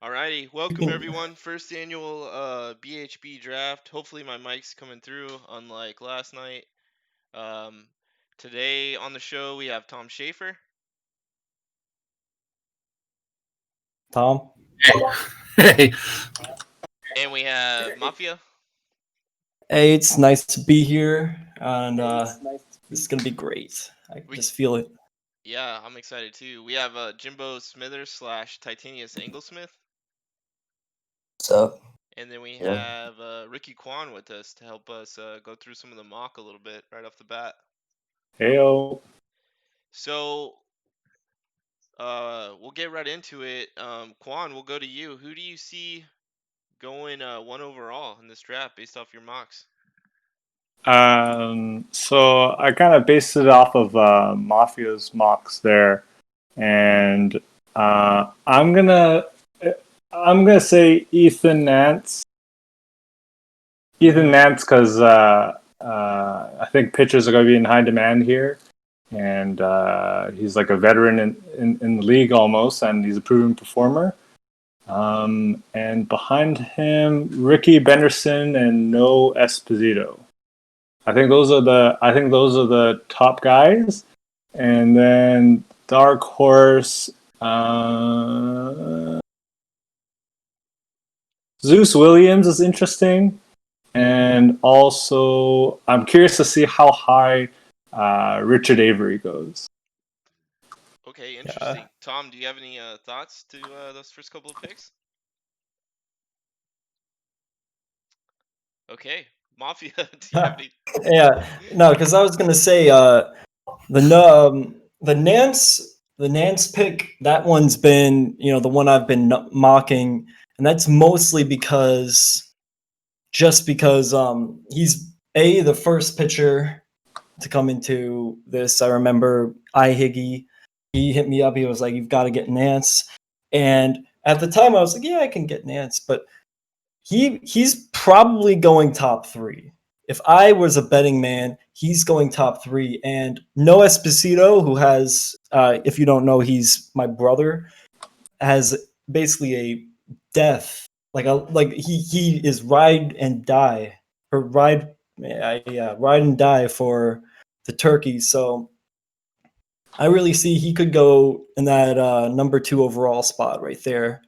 Alrighty, You welcome can, everyone. First annual BHB draft. Hopefully my mic's coming through, unlike last night. Um, Today on the show we have Tom Schaefer Tom. Hey, and we have Mafia. Hey, it's nice to be here, and this is gonna be great. I can We just feel it. Yeah, I'm excited too. We have Jimbo Smithers slash Titanius Anglesmith, What's up? and then we Yeah. have Ricky Kwan with us to help us go through some of the mock a little bit right off the bat. heyo. So we'll get right into it. Kwan, we'll go to you. Who do you see going one overall in this draft based off your mocks? So I kind of based it off of Mafia's mocks there, and I'm gonna say Ethan Nance. Ethan Nance, because I think pitchers are going to be in high demand here, and he's like a veteran in the league almost, and he's a proven performer. And behind him, Ricky Benderson and No Esposito. I think those are the top guys, and then dark horse. Zeus Williams is interesting, and also I'm curious to see how high Richard Avery goes. Okay, interesting. Tom, do you have any thoughts to those first couple of picks? Okay, Mafia, do you have any? Yeah, no, because I was gonna say the Nance pick, that one's been the one I've been mocking, and that's mostly because he's the first pitcher to come into this. I remember Higgy, he hit me up. He was like, "You've got to get Nance," and at the time I was like, "Yeah, I can get Nance," but he's probably going top 3. If I was a betting man, he's going top 3. And No Esposito, who has, if you don't know, he's my brother, has basically a death. He is ride and die, or ride and die for the Turkeys. So I really see he could go in that number 2 overall spot right there.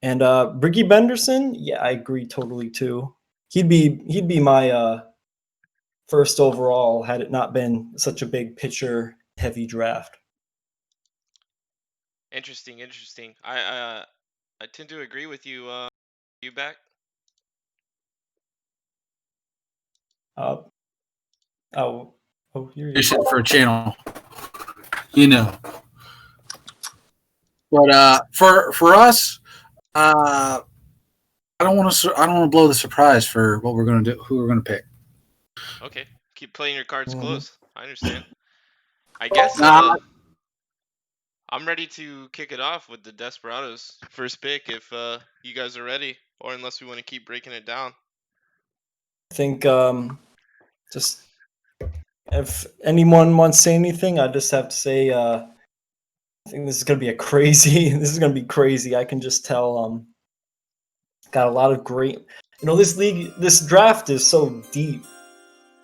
And Ricky Benderson, yeah, I agree totally too. He'd be my first overall had it not been such a big pitcher heavy draft. Interesting, interesting. I tend to agree with you. You back? Uh, oh, here you Mission for a channel, you know. But for us, I don't want to blow the surprise for what we're going to do, who we're going to pick. Okay, keep playing your cards Mhm. close. I understand. I guess I'm ready to kick it off with the Desperados first pick if you guys are ready, or unless we want to keep breaking it down. I think just if anyone wants to say anything, I just have to say I think this is gonna be a crazy. This is gonna be crazy. I can just tell. Got a lot of great. This draft is so deep.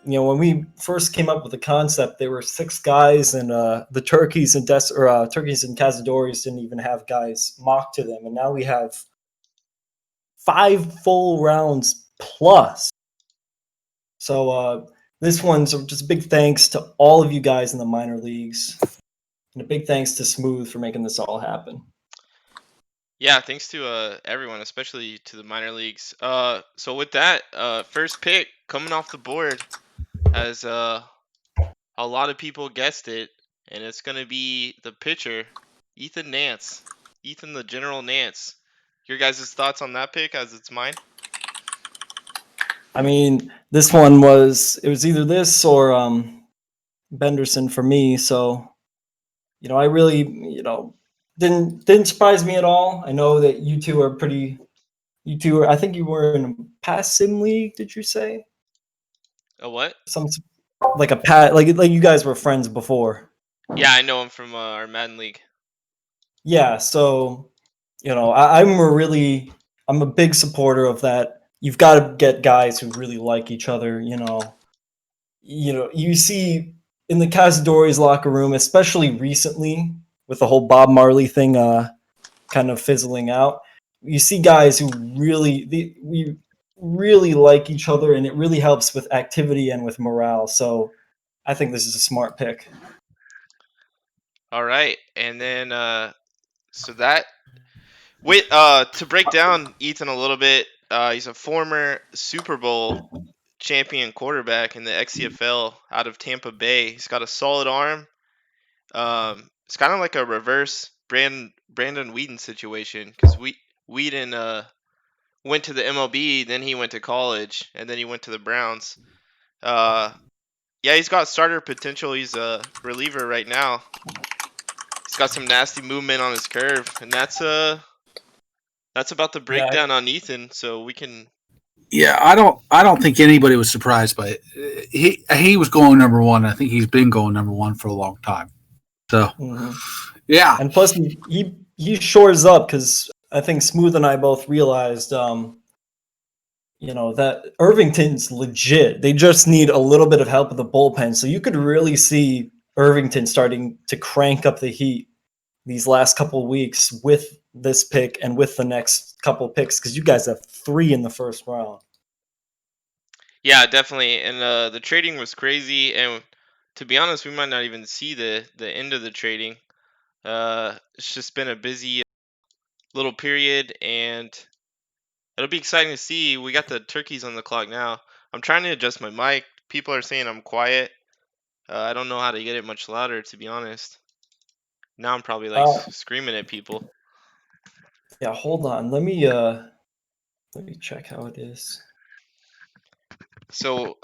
When we first came up with the concept, there were 6 guys, and the Turkeys and Turkeys and Cazadores didn't even have guys mocked to them, and now we have 5 full rounds plus. So this one's just a big thanks to all of you guys in the minor leagues, and a big thanks to Smooth for making this all happen. Yeah, thanks to everyone, especially to the minor leagues. So with that, first pick coming off the board, as a lot of people guessed it, and it's gonna be the pitcher, Ethan Nance, Ethan the General Nance. Your guys' thoughts on that pick, as it's mine? I mean, this one was either this or Benderson for me. So I really didn't surprise me at all. I know that you two are pretty. You two are. I think you were in a past sim league. Did you say A what? some like a pat like you guys were friends before? Yeah, I know him from our Madden League. Yeah. So I'm a big supporter of that. You've got to get guys who really like each other. You see in the Cazadores locker room, especially recently with the whole Bob Marley thing, kind of fizzling out. You see guys who we really like each other, and it really helps with activity and with morale. So I think this is a smart pick. All right, and then so that wait to break down Ethan a little bit. He's a former Super Bowl champion quarterback in the XCFL out of Tampa Bay. He's got a solid arm. It's kind of like a reverse Brandon Whedon situation because Whedon went to the MLB, then he went to college, and then he went to the Browns. Yeah, he's got starter potential. He's a reliever right now. He's got some nasty movement on his curve, and that's about the breakdown on Ethan. So we can. Yeah, I don't think anybody was surprised by it. He was going number one. I think he's been going number one for a long time. So, yeah. And plus, he shores up because I think Smooth and I both realized, that Irvington's legit. They just need a little bit of help with the bullpen. So you could really see Irvington starting to crank up the heat these last couple of weeks with this pick and with the next couple of picks because you guys have 3 in the first round. Yeah, definitely. And the trading was crazy. And to be honest, we might not even see the end of the trading. It's just been a busy little period, and it'll be exciting to see. We got the turkeys on the clock now. I'm trying to adjust my mic. People are saying I'm quiet. I don't know how to get it much louder, to be honest. Now I'm probably screaming at people. Yeah, hold on. Let me check how it is. So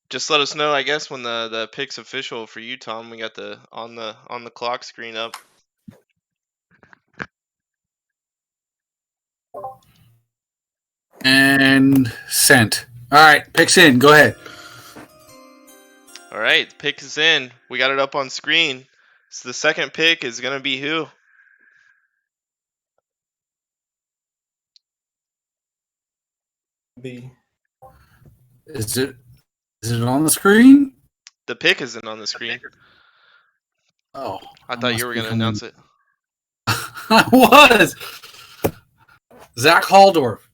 just let us know, I guess, when the pick's official for you, Tom. We got the on the clock screen up. And sent. All right, picks in. Go ahead. All right, the pick is in. We got it up on screen. So the second pick is gonna be who? Is it on the screen? The pick isn't on the screen. Oh, I thought you were gonna announce it. I was. Zach Haldorf.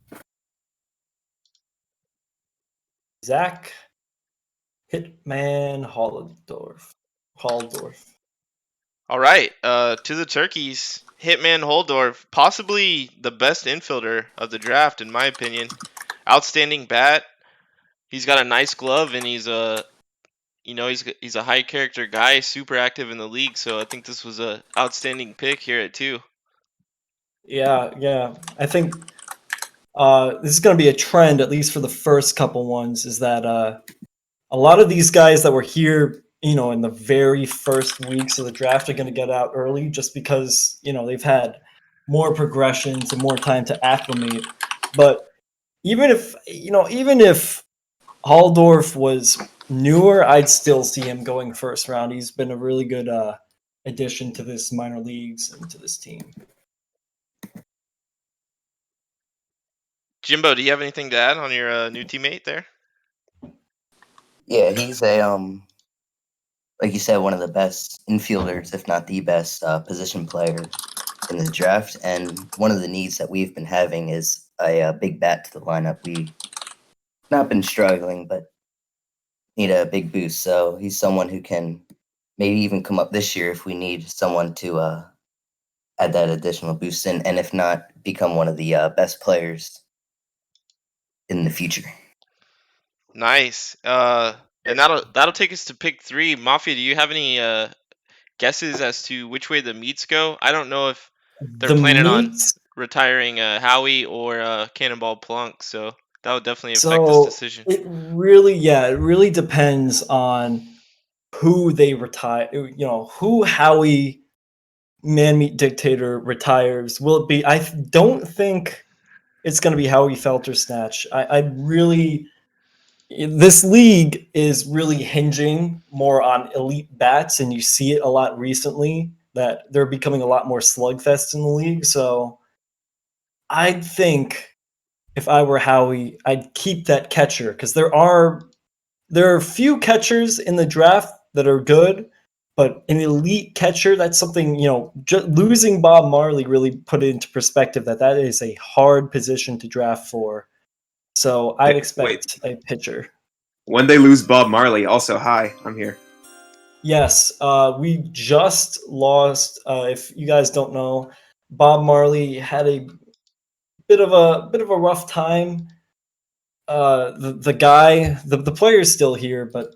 Zach Hitman Haldorf. All right, to the turkeys. Hitman Holdorf, possibly the best infielder of the draft, in my opinion. Outstanding bat. He's got a nice glove, and he's a high character guy, super active in the league. So I think this was a outstanding pick here at 2. Yeah. I think this is going to be a trend, at least for the first couple ones, is that a lot of these guys that were here, in the very first weeks of the draft are going to get out early just because, they've had more progressions and more time to acclimate. But even if Haldorf was newer, I'd still see him going first round. He's been a really good addition to this minor leagues and to this team. Jimbo, do you have anything to add on your new teammate there? Yeah, he's a like you said, one of the best infielders, if not the best position player in the draft. And one of the needs that we've been having is a big bat to the lineup. We've not been struggling, but need a big boost. So he's someone who can maybe even come up this year if we need someone to add that additional boost in, and if not, become one of the best players in the future. Nice. And that'll take us to pick 3. Mafia, do you have any guesses as to which way the meats go? I don't know if they're planning on retiring Howie or Cannonball Plunk, so that would definitely affect this decision. It really depends on who they retire. Who Howie Man Meat Dictator retires. Will it be? I don't think it's going to be Howie Feltersnatch. This league is really hinging more on elite bats, and you see it a lot recently. that they're becoming a lot more slugfest in the league. So I think if I were Howie, I'd keep that catcher because there are a few catchers in the draft that are good, but an elite catcher, that's something, losing Bob Marley really put it into perspective that is a hard position to draft for. So I'd expect a pitcher. When they lose Bob Marley, also hi, I'm here. Yes, we just lost. If you guys don't know, Bob Marley had a bit of a rough time. The player is still here, but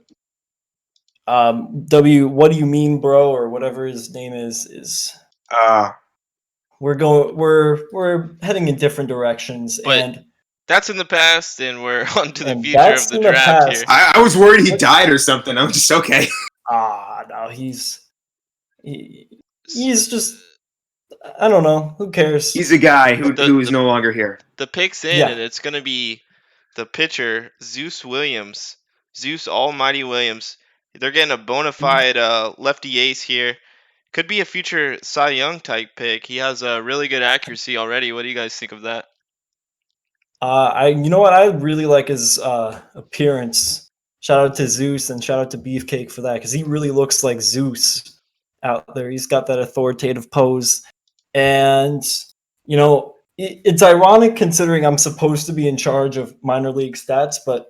what do you mean, bro, or whatever his name is we're heading in different directions, But and that's in the past, and we're on to the And future that's of the in the draft past. here. I was worried he died or something. I'm just okay. no, he's just, I don't know, who cares? He's a guy who is The- no longer here. The pick's in, Yeah. and it's going to be the pitcher, Zeus Williams. Zeus Almighty Williams. They're getting a bona fide lefty ace here. Could be a future Cy Young type pick. He has a really good accuracy already. What do you guys think of that? You know what I really like his appearance. Shout out to Zeus and shout out to Beefcake for that, because he really looks like Zeus out there. He's got that authoritative pose, and it's ironic considering I'm supposed to be in charge of minor league stats, but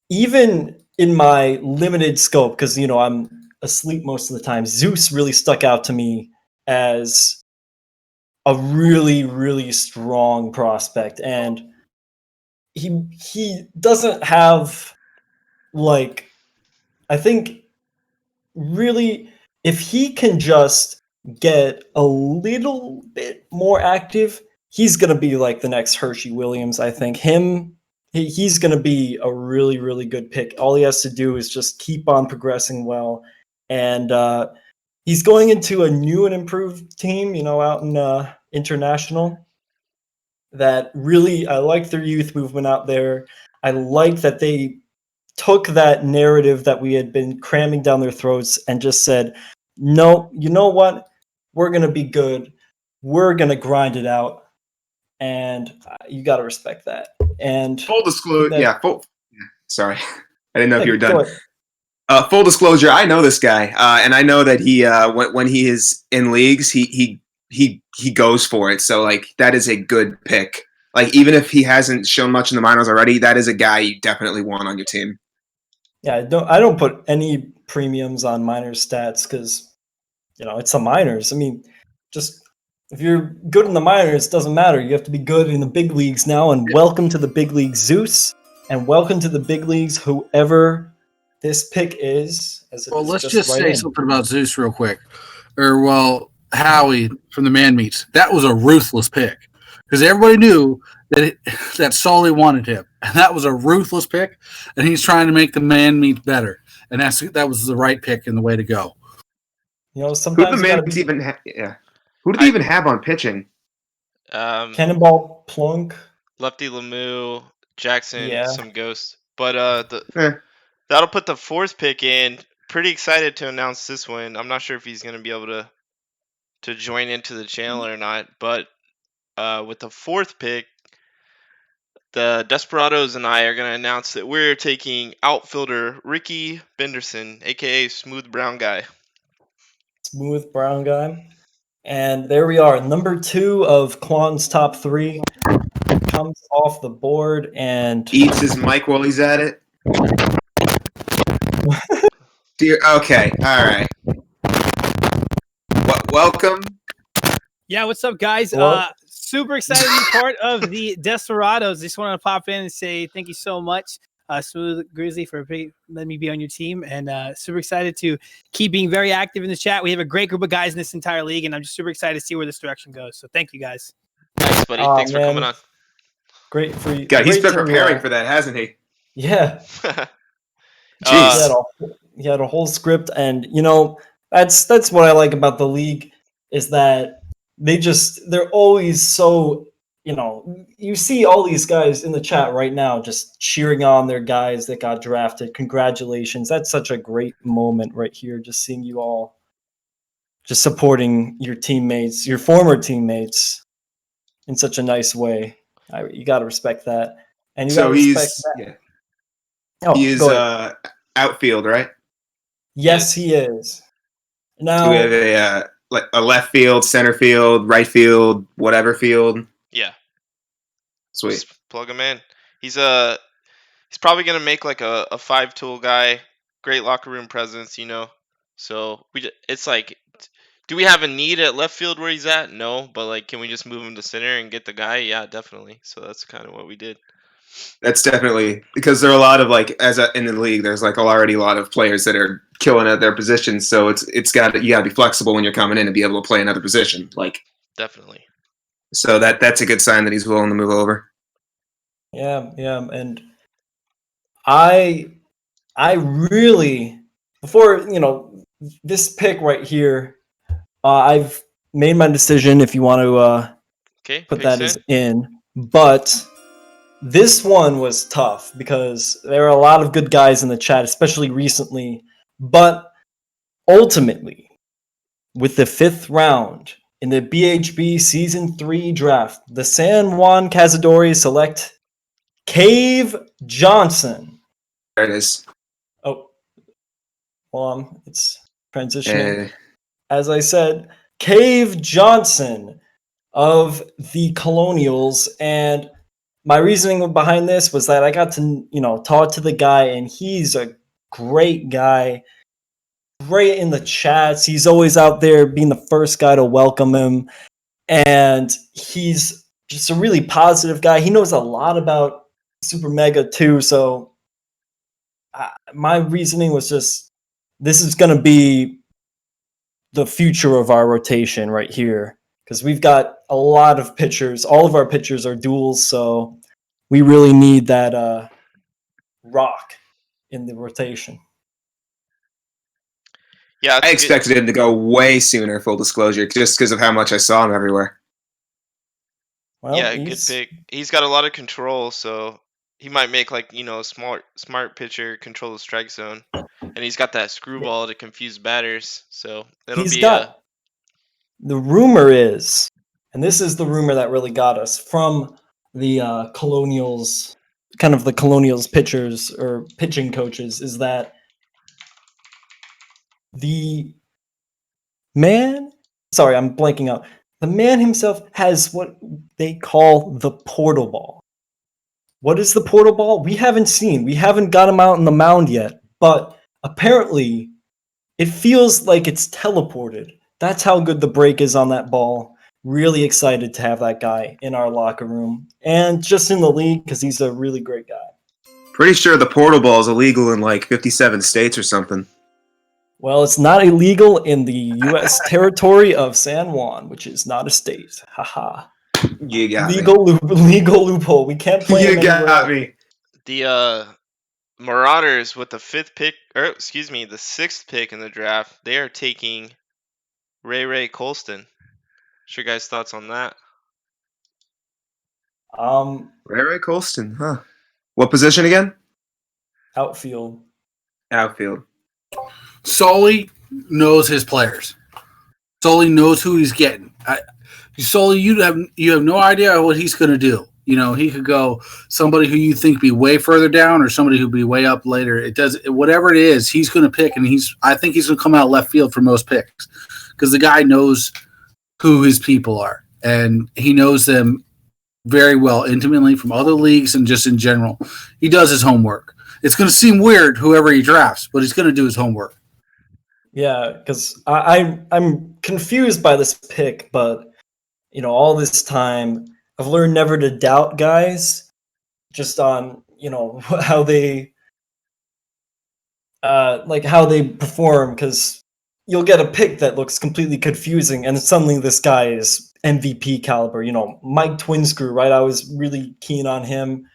even in my limited scope, because I'm asleep most of the time, Zeus really stuck out to me as a really, really strong prospect, and he doesn't have, like, I think really, if he can just get a little bit more active, he's gonna be like the next Hershey Williams. I think he's gonna be a really, really good pick. All he has to do is just keep on progressing well, and he's going into a new and improved team, out in International. That really, I like their youth movement out there. I like that they took that narrative that we had been cramming down their throats and just said, no, you know what? We're going to be good. We're going to grind it out. And you got to respect that. And Full disclosure, sorry, I didn't know if you were go done. ahead. Full disclosure, I know this guy, and I know that he when he is in leagues, he goes for it. So like that is a good pick. Like even if he hasn't shown much in the minors already, that is a guy you definitely want on your team. Yeah, I don't put any premiums on minor stats because it's the minors. I mean, just if you're good in the minors, it doesn't matter. You have to be good in the big leagues now. And welcome to the big leagues, Zeus, and welcome to the big leagues, whoever this pick is. Well, let's just say something about Zeus real quick. Howie from the Man Meats. That was a ruthless pick because everybody knew that Sully wanted him, and that was a ruthless pick. And he's trying to make the Man Meat better, and that was the right pick and the way to go. Sometimes Who do they even have on pitching? Cannonball Plunk, Lefty Lemieux, Jackson, Yeah. some ghosts. But that'll put the fourth pick in. Pretty excited to announce this one. I'm not sure if he's going to be able to join into the channel or not. But with the fourth pick, the Desperados and I are going to announce that we're taking outfielder Ricky Benderson, a.k.a. Smooth Brown Guy. Smooth Brown Guy. And there we are. Number 2 of Klon's top 3 comes off the board and Eats his mic while he's at it. Okay, all right. Welcome. Yeah, what's up, guys? Well- Super excited to be part of the Desperados. Just want to pop in and say thank you so much, Smooth Grizzly, for letting me be on your team, and super excited to keep being very active in the chat. We have a great group of guys in this entire league, and I'm just super excited to see where this direction goes. So thank you, guys. Thanks, buddy. Aw, Thanks for coming man. on. great for you. God, he's great been to, preparing for that, hasn't he? Yeah. Jeez. He had a whole script, and that's what I like about the league is that they're always so, you see all these guys in the chat right now just cheering on their guys that got drafted. Congratulations. That's such a great moment right here, just seeing you all just supporting your teammates, your former teammates, in such a nice way. You got to respect that, and you got to So respect he's that. yeah, Oh, he is go ahead. outfield, right? Yes, he is. Do we have Now, a left field, center field, right field, whatever field? Yeah, Sweet. just plug him in. He's probably gonna make like a 5-tool guy. Great locker room presence, you know. So it's like, do we have a need at left field where he's at? No, but like, can we just move him to center and get the guy? Yeah, definitely. So that's kind of what we did. That's definitely because there are a lot of in the league. There's like already a lot of players that are killing at their positions. So you got to be flexible when you're coming in and be able to play another position. Definitely. So that's a good sign that he's willing to move over. yeah, and I really, before this pick right here, I've made my decision. If you want to Okay, put picks that as in, but this one was tough because there are a lot of good guys in the chat, especially recently. But ultimately, with the 5th round in the BHB Season 3 draft, the San Juan Cazadores select Cave Johnson. There it is. Oh, hold on. It's transitioning. Uh, As I said, Cave Johnson of the Colonials. And my reasoning behind this was that I got to, talk to the guy, and he's a great guy, great in the chats. He's always out there being the first guy to welcome him. And he's just a really positive guy. He knows a lot about Super Mega too. So my reasoning was just, this is going to be the future of our rotation right here, because we've got a lot of pitchers. All of our pitchers are duals, so we really need that rock in the rotation. Yeah, I expected him to go way sooner. Full disclosure, just because of how much I saw him everywhere. Well, yeah, good pick. He's got a lot of control, so he might make smart pitcher control the strike zone, and he's got that screwball to confuse batters. So it'll He's be got. The rumor is, and this is the rumor that really got us from the Colonials, kind of the Colonials pitchers or pitching coaches, is that the man, sorry, I'm blanking out. The man himself has what they call the portal ball. What is the portal ball? We haven't seen. We haven't got him out on the mound yet, but apparently it feels like it's teleported. That's how good the break is on that ball. Really excited to have that guy in our locker room and just in the league because he's a really great guy. Pretty sure the portal ball is illegal in like 57 states or something. Well, it's not illegal in the U.S. territory of San Juan, which is not a state. Haha. You got legal loophole. We can't play. You got me. The Marauders with the 5th pick, or excuse me, the 6th pick in the draft. They are taking Ray Colston. What's your guys' thoughts on that? Ray Colston, huh? What position again? Outfield. Outfield. Sully knows his players. Sully knows who he's getting. Sully, you have no idea what he's going to do. You know, he could go somebody who you think be way further down or somebody who'd be way up later. It does whatever it is, he's going to pick, and I think he's going to come out left field for most picks because the guy knows who his people are, and he knows them very well, intimately from other leagues and just in general. He does his homework. It's going to seem weird, whoever he drafts, but he's going to do his homework. Yeah, because I'm confused by this pick, but all this time I've learned never to doubt guys just on how they how they perform, because you'll get a pick that looks completely confusing and suddenly this guy is MVP caliber. Mike Twinscrew, right? I was really keen on him.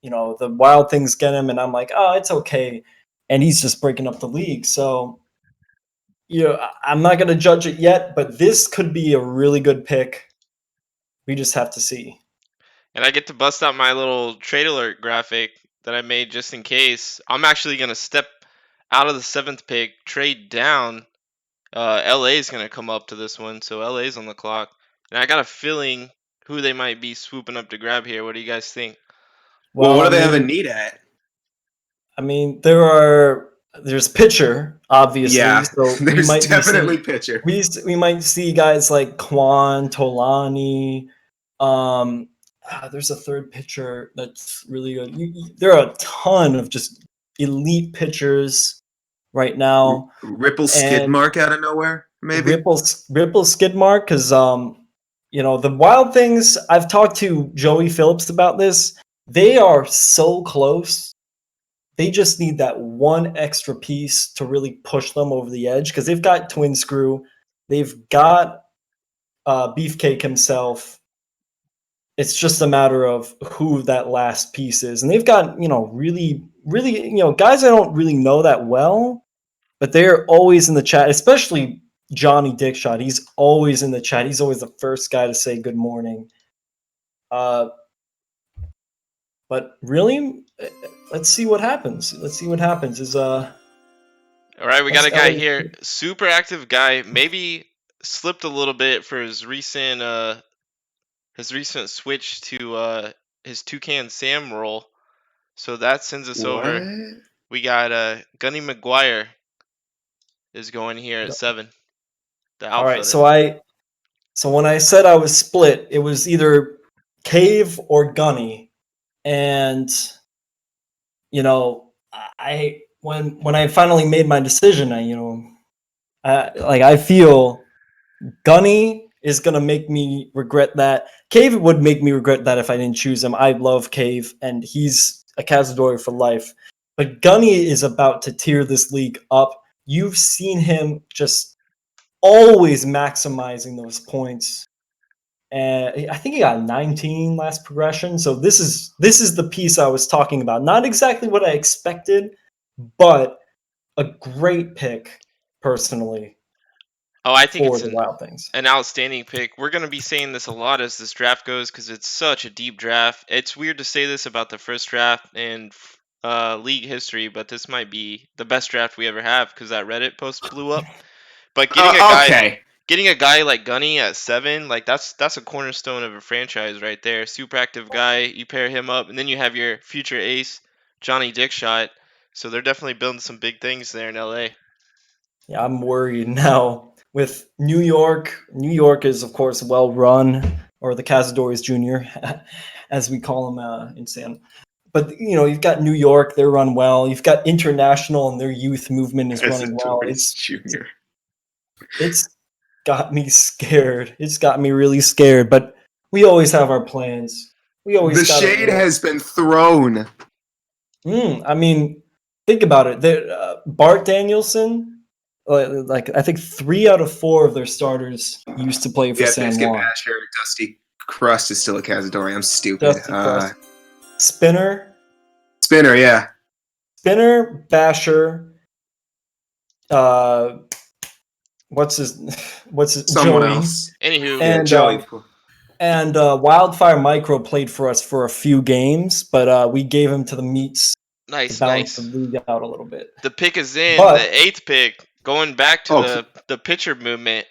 The Wild Things get him and I'm like, oh, it's okay, and he's just breaking up the league. So I'm not going to judge it yet, but this could be a really good pick. We just have to see. And I get to bust out my little trade alert graphic that I made just in case. I'm actually going to step out of the 7th pick, trade down, LA is gonna come up to this one, so LA's on the clock, and I got a feeling who they might be swooping up to grab here. What do you guys think? Well, what do they have a mean, need at? I mean, there's pitcher, obviously. Yeah, So we there's might be definitely seeing, pitcher. we might see guys like Kwan, Tolani. There's a third pitcher that's really good. There are a ton of just elite pitchers right now. Ripple skid And mark out of nowhere, maybe. Ripple skid mark, because the Wild Things. I've talked to Joey Phillips about this. They are so close. They just need that one extra piece to really push them over the edge, because they've got Twin Screw, they've got Beefcake himself. It's just a matter of who that last piece is, and they've got really guys I don't really know that well, but they're always in the chat, especially Johnny Dickshot. He's always in the chat. He's always the first guy to say good morning. But really, let's see what happens. All right, we got a Let's guy go. here, super active guy. Maybe slipped a little bit for his recent switch to his Toucan Sam role. So that sends us over. What? We got Gunny McGuire is going here at 7. The All right, outfielder. so when I said I was split, it was either Cave or Gunny, and when I finally made my decision, I feel Gunny is gonna make me regret that. Cave would make me regret that if I didn't choose him. I love Cave, and he's a Cazador for life. But Gunny is about to tear this league up. You've seen him just always maximizing those points. And I think he got 19 last progression. So this is the piece I was talking about. Not exactly what I expected, but a great pick personally Oh, I think for it's the Wild Things. an outstanding pick. We're going to be saying this a lot as this draft goes because it's such a deep draft. It's weird to say this about the first draft in league history, but this might be the best draft we ever have because that Reddit post blew up. But getting a guy like Gunny at 7, like that's a cornerstone of a franchise right there. Super active guy. You pair him up, and then you have your future ace, Johnny Dickshot. So they're definitely building some big things there in LA. Yeah, I'm worried now with New York. New York is, of course, well run, or the Cazadores Junior, as we call them in San. But you've got New York; they're run well. You've got International, and their youth movement is running well. Junior. It's got me scared. It's got me really scared. But we always have our plans. We always The shade has been thrown. I mean, think about it. Bart Danielson, like I think 3 out of 4 of their starters used to play for San Biscuit Juan. Basher, Dusty Crust is still a Cazadori. I'm stupid. Dusty Crust. Spinner, yeah. Spinner, Basher. What's his Someone Joey. else. Anywho, And Joey. And Wildfire Micro played for us for a few games, but we gave him to the meats nice, to balance nice. the league out a little bit. The pick is in, But- the 8th pick. Going back to the pitcher movement.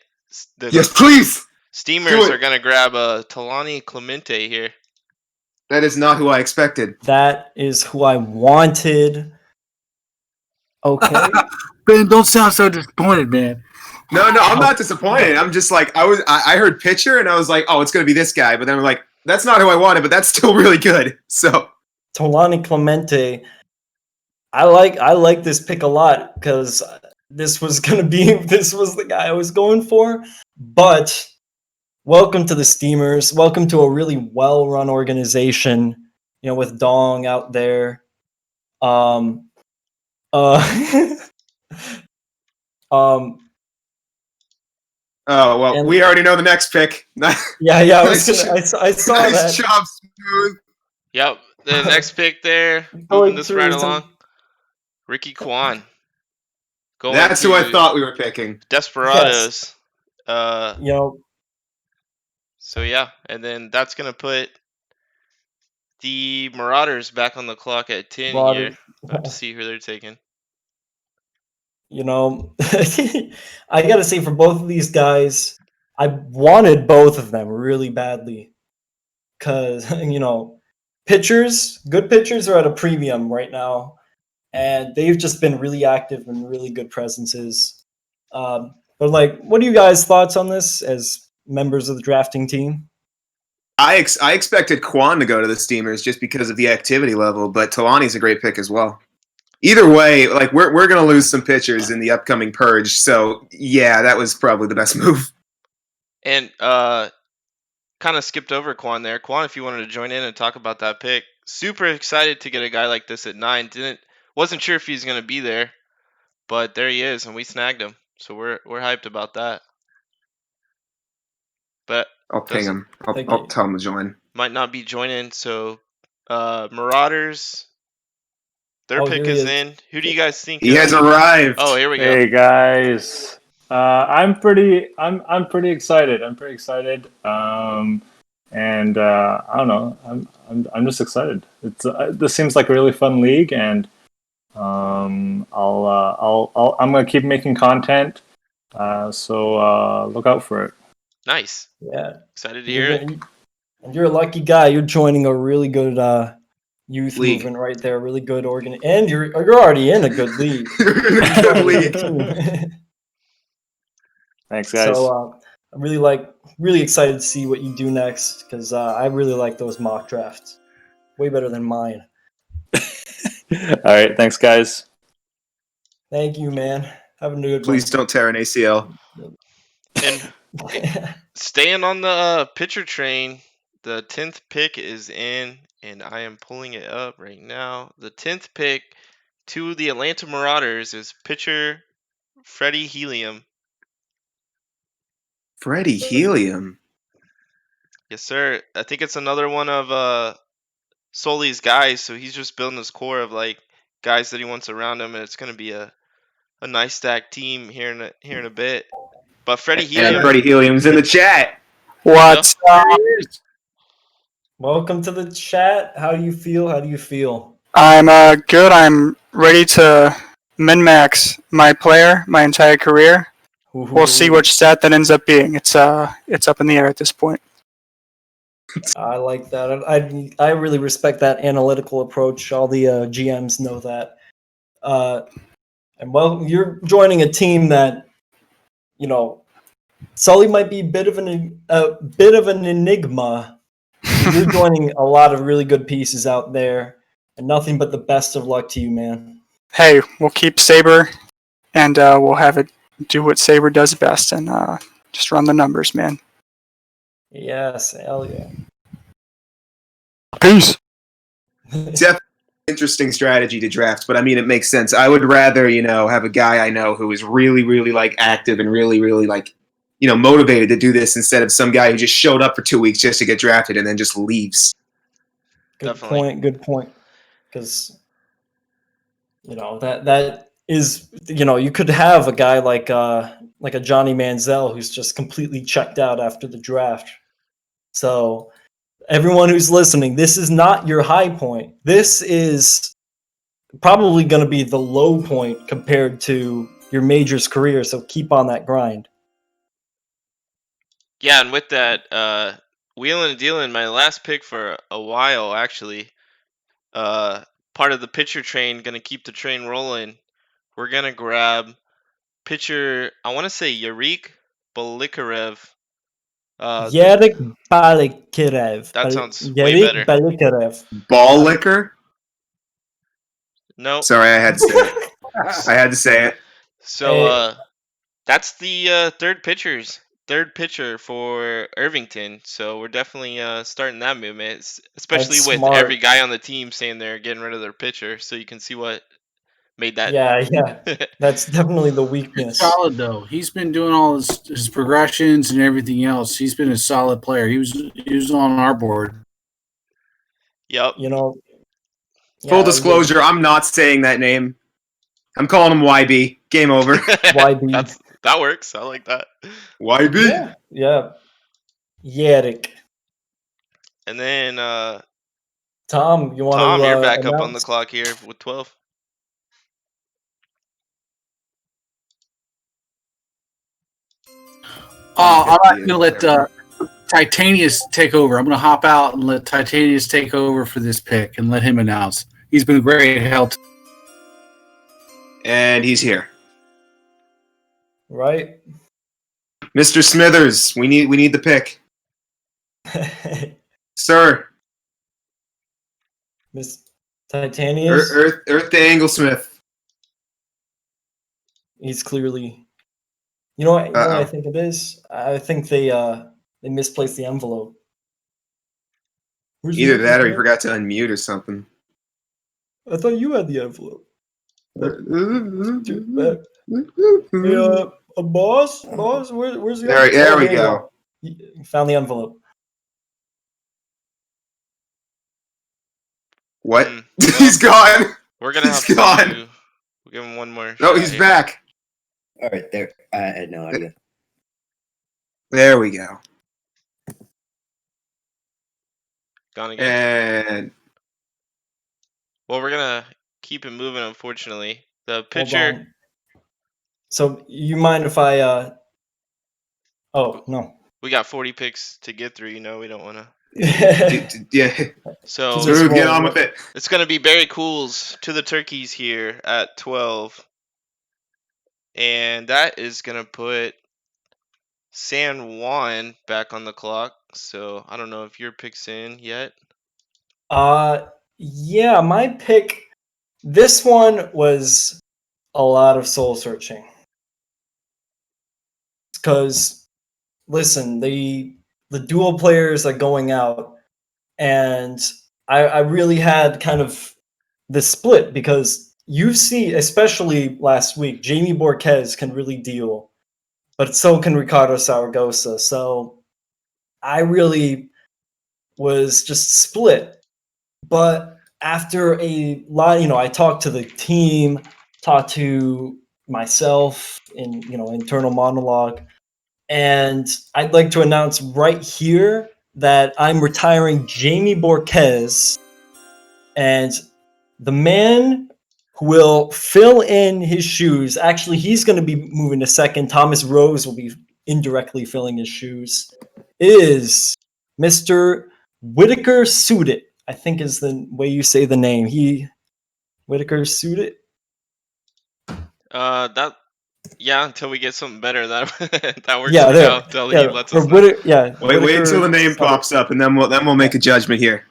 The Yes, please. Steamers are going to grab Talani Clemente here. That is not who I expected. That is who I wanted. Okay. Ben, don't sound so disappointed, man. No, I'm not disappointed. I'm just like I heard pitcher and I was like, oh, it's gonna be this guy. But then I'm like, that's not who I wanted, but that's still really good. So Tolani Clemente. I like this pick a lot because this was the guy I was going for. But welcome to the Steamers. Welcome to a really well-run organization, with Dong out there. Oh well, And- we already know the next pick. Yeah. I saw Nice that. job, Smooth. Yep. The next pick there. Going Moving this through right some- along. Ricky Kwan. Going That's who I to thought we were picking. Desperados. So yeah, and then that's gonna put the Marauders back on the clock at 10 Marauders. here. About to see who they're taking. you know, I gotta say for both of these guys, I wanted both of them really badly because you know, good pitchers are at a premium right now, and they've just been really active and really good presences. But like, what are you guys' thoughts on this as members of the drafting team? I expected Quan to go to the Steamers just because of the activity level, but Talani's a great pick as well. Either way, like we're gonna lose some pitchers in the upcoming purge, so yeah, that was probably the best move. And kind of skipped over Quan there. Quan, if you wanted to join in and talk about that pick, super excited to get a guy like this at 9. Wasn't sure if he's gonna be there, but there he is, and we snagged him. So we're hyped about that. But I'll ping him. I'll Thank you. tell him to join. might not be joining. So Marauders, their Oh, pick here he is is. in. Who do you guys think? He has arrived. Oh, here we go. Hey guys, I'm pretty excited. I'm pretty excited. And I don't know. I'm just excited. It's this seems like a really fun league, and I'm gonna keep making content. So look out for it. Nice. Yeah, Excited to hear it. And you're a lucky guy. You're joining a really good youth League. movement right there. Really good and you're already in a good league. Good league. Thanks, guys. So I'm really excited to see what you do next because I really like those mock drafts. Way better than mine. All right, thanks, guys. Thank you, man. Have a good Please don't tear an ACL. And one. staying on the pitcher train, the 10th pick is in, and I am pulling it up right now. The 10th pick to the Atlanta Marauders is pitcher Freddie Helium. Freddie Helium. Yes, sir. I think it's another one of Soli's guys, so he's just building his core of like guys that he wants around him, and it's gonna be a nice stacked team here in a bit. But Freddie And Helium, Freddie Helium's in the chat. What's up? Welcome to the chat. How do you feel? How do you feel? I'm good. I'm ready to min-max my player my entire career. We'll see which stat that ends up being. It's up in the air at this point. I like that. I really respect that analytical approach. All the GMs know that. And well, you're joining a team that, you know, Sully might be a bit of an enigma. You're joining a lot of really good pieces out there, and nothing but the best of luck to you, man. Hey, we'll keep Saber, and we'll have it do what Saber does best, and just run the numbers, man. Yes, hell yeah. Peace. Definitely interesting strategy to draft, but I mean, it makes sense. I would rather, have a guy I know who is really, really like active and really, really like, motivated to do this instead of some guy who just showed up for 2 weeks just to get drafted and then just leaves. Definitely. Good point. Because, that is, you could have a guy like a Johnny Manziel who's just completely checked out after the draft. So everyone who's listening, this is not your high point. This is probably going to be the low point compared to your majors career. So keep on that grind. Yeah, and with that, wheeling and dealing, my last pick for a while actually. Part of the pitcher train, gonna keep the train rolling. We're gonna grab pitcher. I want to say Yarik Balikarev. Yarik Balikarev. That sounds way better. Balikarev. Ball liquor? No. Sorry, I had to say it. So that's the third pitcher for Irvington. So we're definitely starting that movement, especially That's with smart. every guy on the team saying they're getting rid of their pitcher. So you can see what made that. Yeah. That's definitely the weakness. Solid though. He's been doing all his progressions and everything else. He's been a solid player. He was on our board. Yep. Full disclosure, I'm not saying that name. I'm calling him YB. Game over. YB. That works. I like that. YB. Yeah. Yarik. And then Tom, you want Tom, to you're back up on the announce? clock here with 12. I'm gonna let Titanius take over. I'm gonna hop out and let Titanius take over for this pick and let him announce. He's been a great help. And he's here. Right? Mr. Smithers, we need the pick. Sir. Miss Titanius. Earth to Anglesmith. He's clearly. You know what I think it is? I think they misplaced the envelope. Either that or he forgot to unmute or something. I thought you had the envelope. Hey, boss, where's the envelope? There we go. You found the envelope. What? Well, He's gone. We're gonna have He's gone. to give him one more. No, shot he's here. back. All right, there. I had no idea. There we go. Gone again. And Well, we're gonna keep it moving. Unfortunately, the Hold pitcher. on. So you mind if I? Oh no. We got 40 picks to get through. You know, we don't want to. yeah, So Just get roll on with with it. it's gonna be Barry Cools to the Turkeys here at 12, and that is gonna put San Juan back on the clock. So I don't know if your pick's in yet. Yeah, my pick. This one was a lot of soul searching. Because, listen, the dual players are going out, and I really had kind of the split because you see, especially last week, Jamie Borquez can really deal, but so can Ricardo Saragosa. So I really was just split. But after a lot, I talked to the team, talked to myself in, internal monologue, and I'd like to announce right here that I'm retiring Jamie Borquez, and the man who will fill in his shoes, actually, he's going to be moving to second. Thomas Rose will be indirectly filling his shoes, is Mr. Whitaker Sudit. I think is the way you say the name. Whitaker Sudit. Yeah, until we get something better that that works Yeah, for there. now. Until Yeah, he lets or us know. Wait Whitaker until the name Sudit. pops up, and then we'll make a judgment here.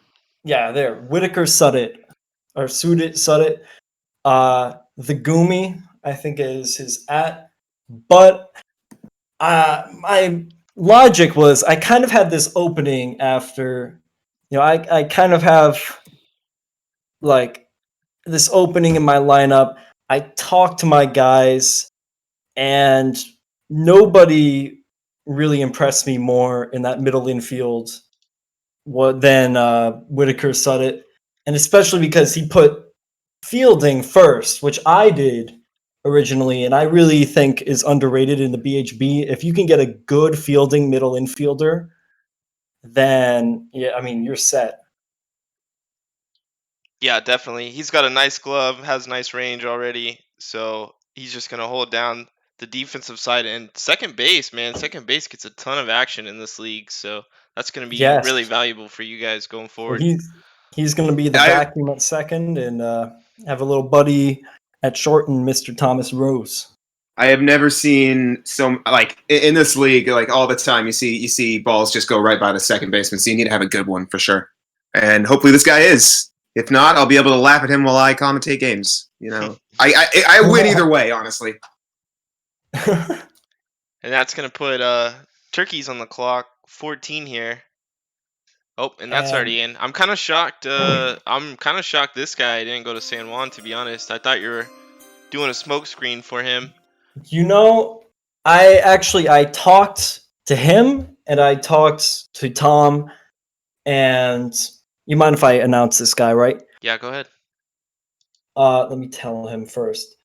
Yeah, there. Whitaker Sudit. Or Sudit Sudit. The Gumi, I think is his @ But my logic was I kind of had this opening after, I kind of have like this opening in my lineup. I talked to my guys, and nobody really impressed me more in that middle infield than Whitaker Suddet, and especially because he put fielding first, which I did originally, and I really think is underrated in the BHB. If you can get a good fielding middle infielder, then you're set. Yeah, definitely. He's got a nice glove, has nice range already, so he's just gonna hold down the defensive side. And second base, man, second base gets a ton of action in this league, so that's gonna be Yes. really valuable for you guys going Well, forward. he's going to be the vacuum at second, and have a little buddy at short, and Mr. Thomas Rose. I have never seen in this league, like all the time you see balls just go right by the second baseman. So you need to have a good one for sure. And hopefully this guy is. If not, I'll be able to laugh at him while I commentate games. I win either way, honestly. And that's gonna put Turkeys on the clock, 14 here. Oh, and that's already in. I'm kind of shocked. This guy didn't go to San Juan, to be honest. I thought you were doing a smoke screen for him. I talked to him, and I talked to Tom, and you mind if I announce this guy, right? Yeah, go ahead. Let me tell him first.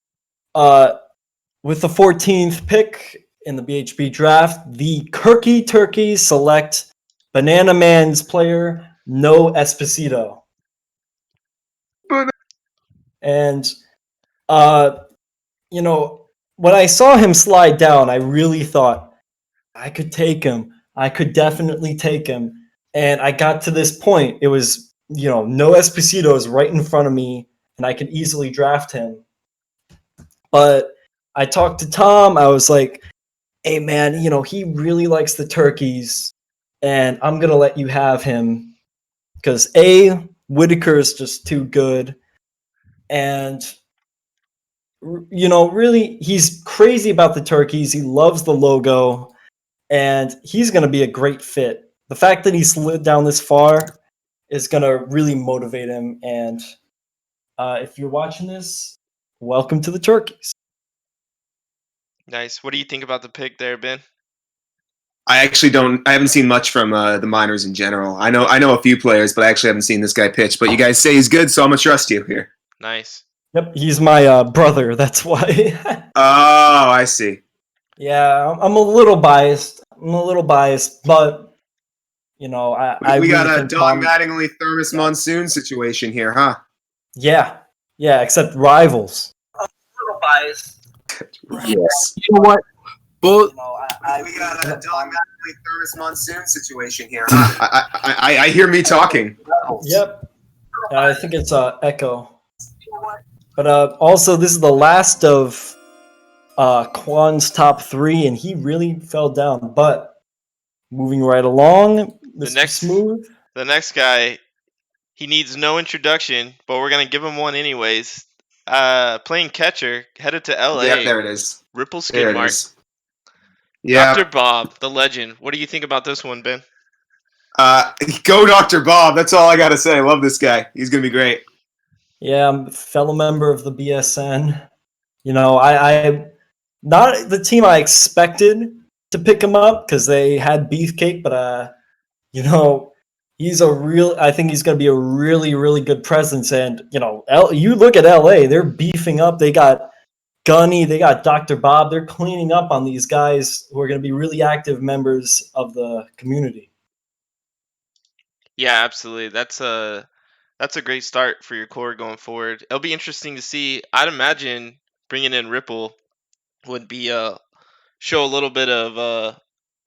With the 14th pick in the BHB draft, the Kirky Turkeys select Banana Man's player, No Esposito. And, when I saw him slide down, I really thought, I could take him. I could definitely take him. And I got to this point. It was, no Esposito's right in front of me, and I could easily draft him. But I talked to Tom. I was like, hey, man, he really likes the turkeys, and I'm going to let you have him because, A, Whitaker is just too good. And, really, he's crazy about the turkeys. He loves the logo, and he's going to be a great fit. The fact that he slid down this far is going to really motivate him. And if you're watching this, welcome to the turkeys. Nice. What do you think about the pick there, Ben? I haven't seen much from the minors in general. I know a few players, but I actually haven't seen this guy pitch. But you guys say he's good, so I'm gonna trust you here. Nice. Yep, he's my brother. That's why. Oh, I see. Yeah, I'm a little biased. But we I got really a think Don Tom- Mattingly Thermos Monsoon situation here, huh? Yeah, except rivals. I'm a little biased. Yes. You know what? Both We got a Don Mattingly Thermos Monsoon situation here, huh? I hear me talking. Yep. I think it's Echo. But also, this is the last of Kwan's top 3, and he really fell down. But moving right along, Mr. Smooth. The next guy, he needs no introduction, but we're gonna give him one anyways. Playing catcher, headed to LA. Yep, there it is. Ripple There skid it mark. is. Yeah. Dr. Bob, the legend. What do you think about this one, Ben? Go Dr. Bob. That's all I gotta say. I love this guy. He's gonna be great. Yeah, I'm a fellow member of the BSN. I not the team I expected to pick him up because they had Beefcake, but I think he's going to be a really, really good presence. And you look at LA, they're beefing up. They got Gunny, they got Dr. Bob. They're cleaning up on these guys who are going to be really active members of the community. Yeah, absolutely. That's a great start for your core going forward. It'll be interesting to see. I'd imagine bringing in Ripple would be show a little bit of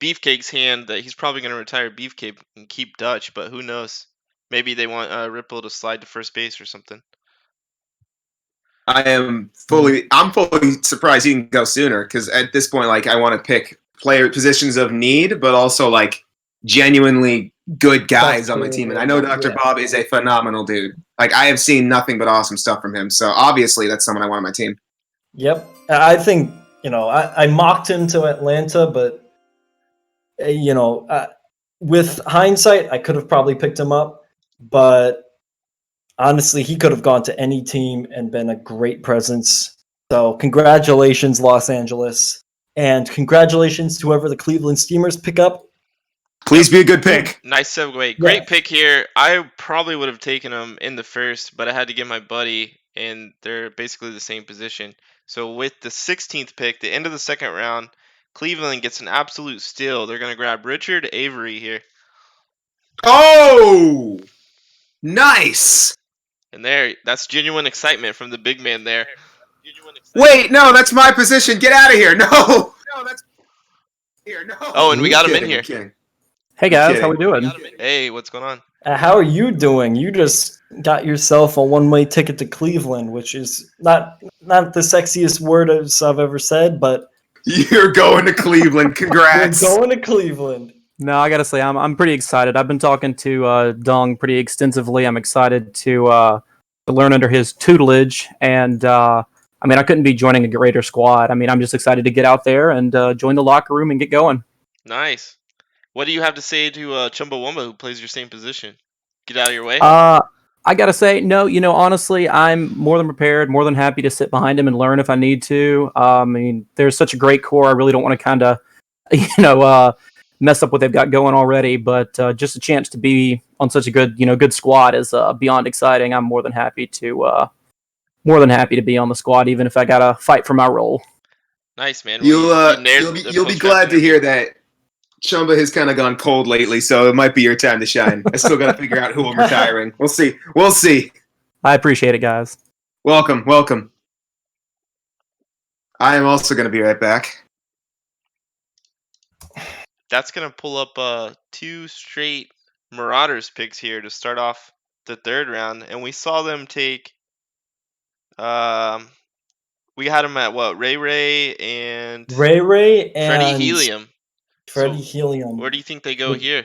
Beefcake's hand that he's probably going to retire Beefcake and keep Dutch, but who knows? Maybe they want Ripple to slide to first base or something. I'm fully surprised he didn't go sooner because at this point, I want to pick positions of need, but also genuinely good guys on my team. And I know Dr. Bob is a phenomenal dude. I have seen nothing but awesome stuff from him. So obviously that's someone I want on my team. Yep. I think, I mocked him to Atlanta, but, with hindsight, I could have probably picked him up. But honestly, he could have gone to any team and been a great presence. So congratulations, Los Angeles. And congratulations to whoever the Cleveland Steamers pick up. Please be a good pick. Nice segue. Great pick here. I probably would have taken him in the first, but I had to get my buddy, and they're basically the same position. So with the 16th pick, the end of the second round, Cleveland gets an absolute steal. They're going to grab Richard Avery here. Oh! Nice! And that's genuine excitement from the big man there. Wait, no, that's my position. Get out of here. No, that's here. No. Oh, and we got him in here. Hey guys, how we doing? Hey, what's going on? How are you doing? You just got yourself a one-way ticket to Cleveland, which is not the sexiest word I've ever said, but you're going to Cleveland. Congrats. You're going to Cleveland. No, I gotta say, I'm pretty excited. I've been talking to Dong pretty extensively. I'm excited to learn under his tutelage, and I couldn't be joining a greater squad. I'm just excited to get out there and join the locker room and get going. Nice. What do you have to say to Chumbawamba, who plays your same position? Get out of your way. I gotta say, no. Honestly, I'm more than prepared, more than happy to sit behind him and learn if I need to. There's such a great core. I really don't want to kind of, mess up what they've got going already. But just a chance to be on such a good squad is beyond exciting. I'm more than happy to be on the squad, even if I gotta fight for my role. Nice, man. You'll be glad to hear that Chumba has kind of gone cold lately, so it might be your time to shine. I still got to figure out who I'm retiring. We'll see. I appreciate it, guys. Welcome. I am also going to be right back. that's gonna pull up 2 straight Marauders picks here to start off the third round, and we saw them take. We had them at what? Ray and Ray Freddie and Helium. Freddie So Helium. where do you think they go here?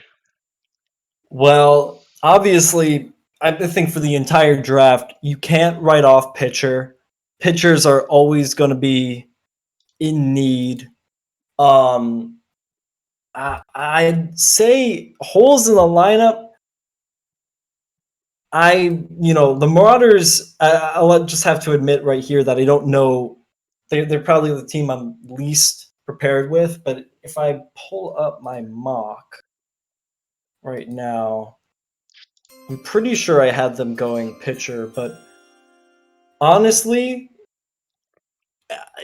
Well, obviously, I think for the entire draft, you can't write off pitcher. Pitchers are always going to be in need. I'd say holes in the lineup. The Marauders, I'll just have to admit right here that I don't know. They're probably the team I'm least prepared with. But if I pull up my mock right now, I'm pretty sure I had them going pitcher. But honestly,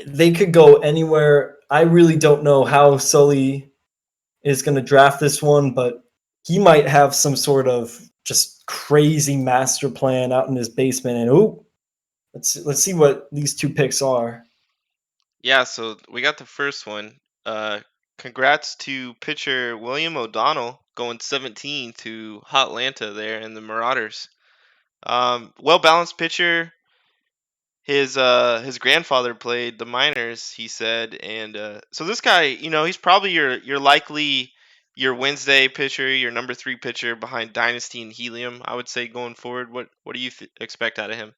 they could go anywhere. I really don't know how Sully is going to draft this one, but he might have some sort of just crazy master plan out in his basement. And let's see what these 2 picks are. Yeah, so we got the first one. Congrats to pitcher William O'Donnell going 17 to Hotlanta there in the Marauders. Well balanced pitcher. His grandfather played the minors, he said, and so this guy, he's probably your Wednesday pitcher, your number 3 pitcher behind Dynasty and Helium. I would say going forward. What do you expect out of him?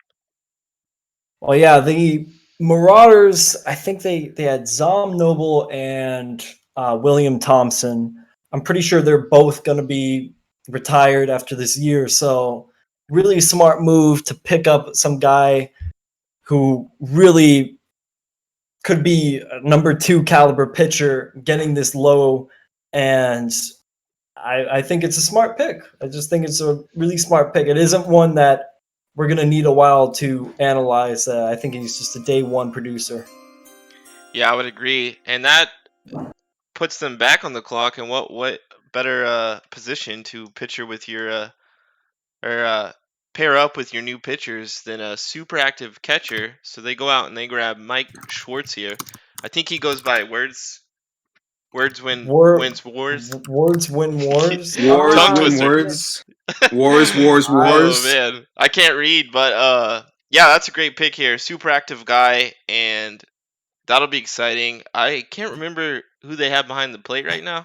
Well, yeah, the Marauders, I think they had Zom Noble and William Thompson. I'm pretty sure they're both going to be retired after this year, so really smart move to pick up some guy who really could be a number 2 caliber pitcher getting this low, and I think it's a smart pick. I just think it's a really smart pick. It isn't one that we're going to need a while to analyze. I think he's just a day 1 producer. Yeah, I would agree. And that puts them back on the clock. And what better position to pitcher with your pair up with your new pitchers than a super active catcher? So they go out and they grab Mike Schwartz here. I think he goes by Words wins wars. Words win wars. Wars Tongue win twister. words. Wars. Oh man, I can't read, but yeah, that's a great pick here. Super active guy, and that'll be exciting. I can't remember who they have behind the plate right now.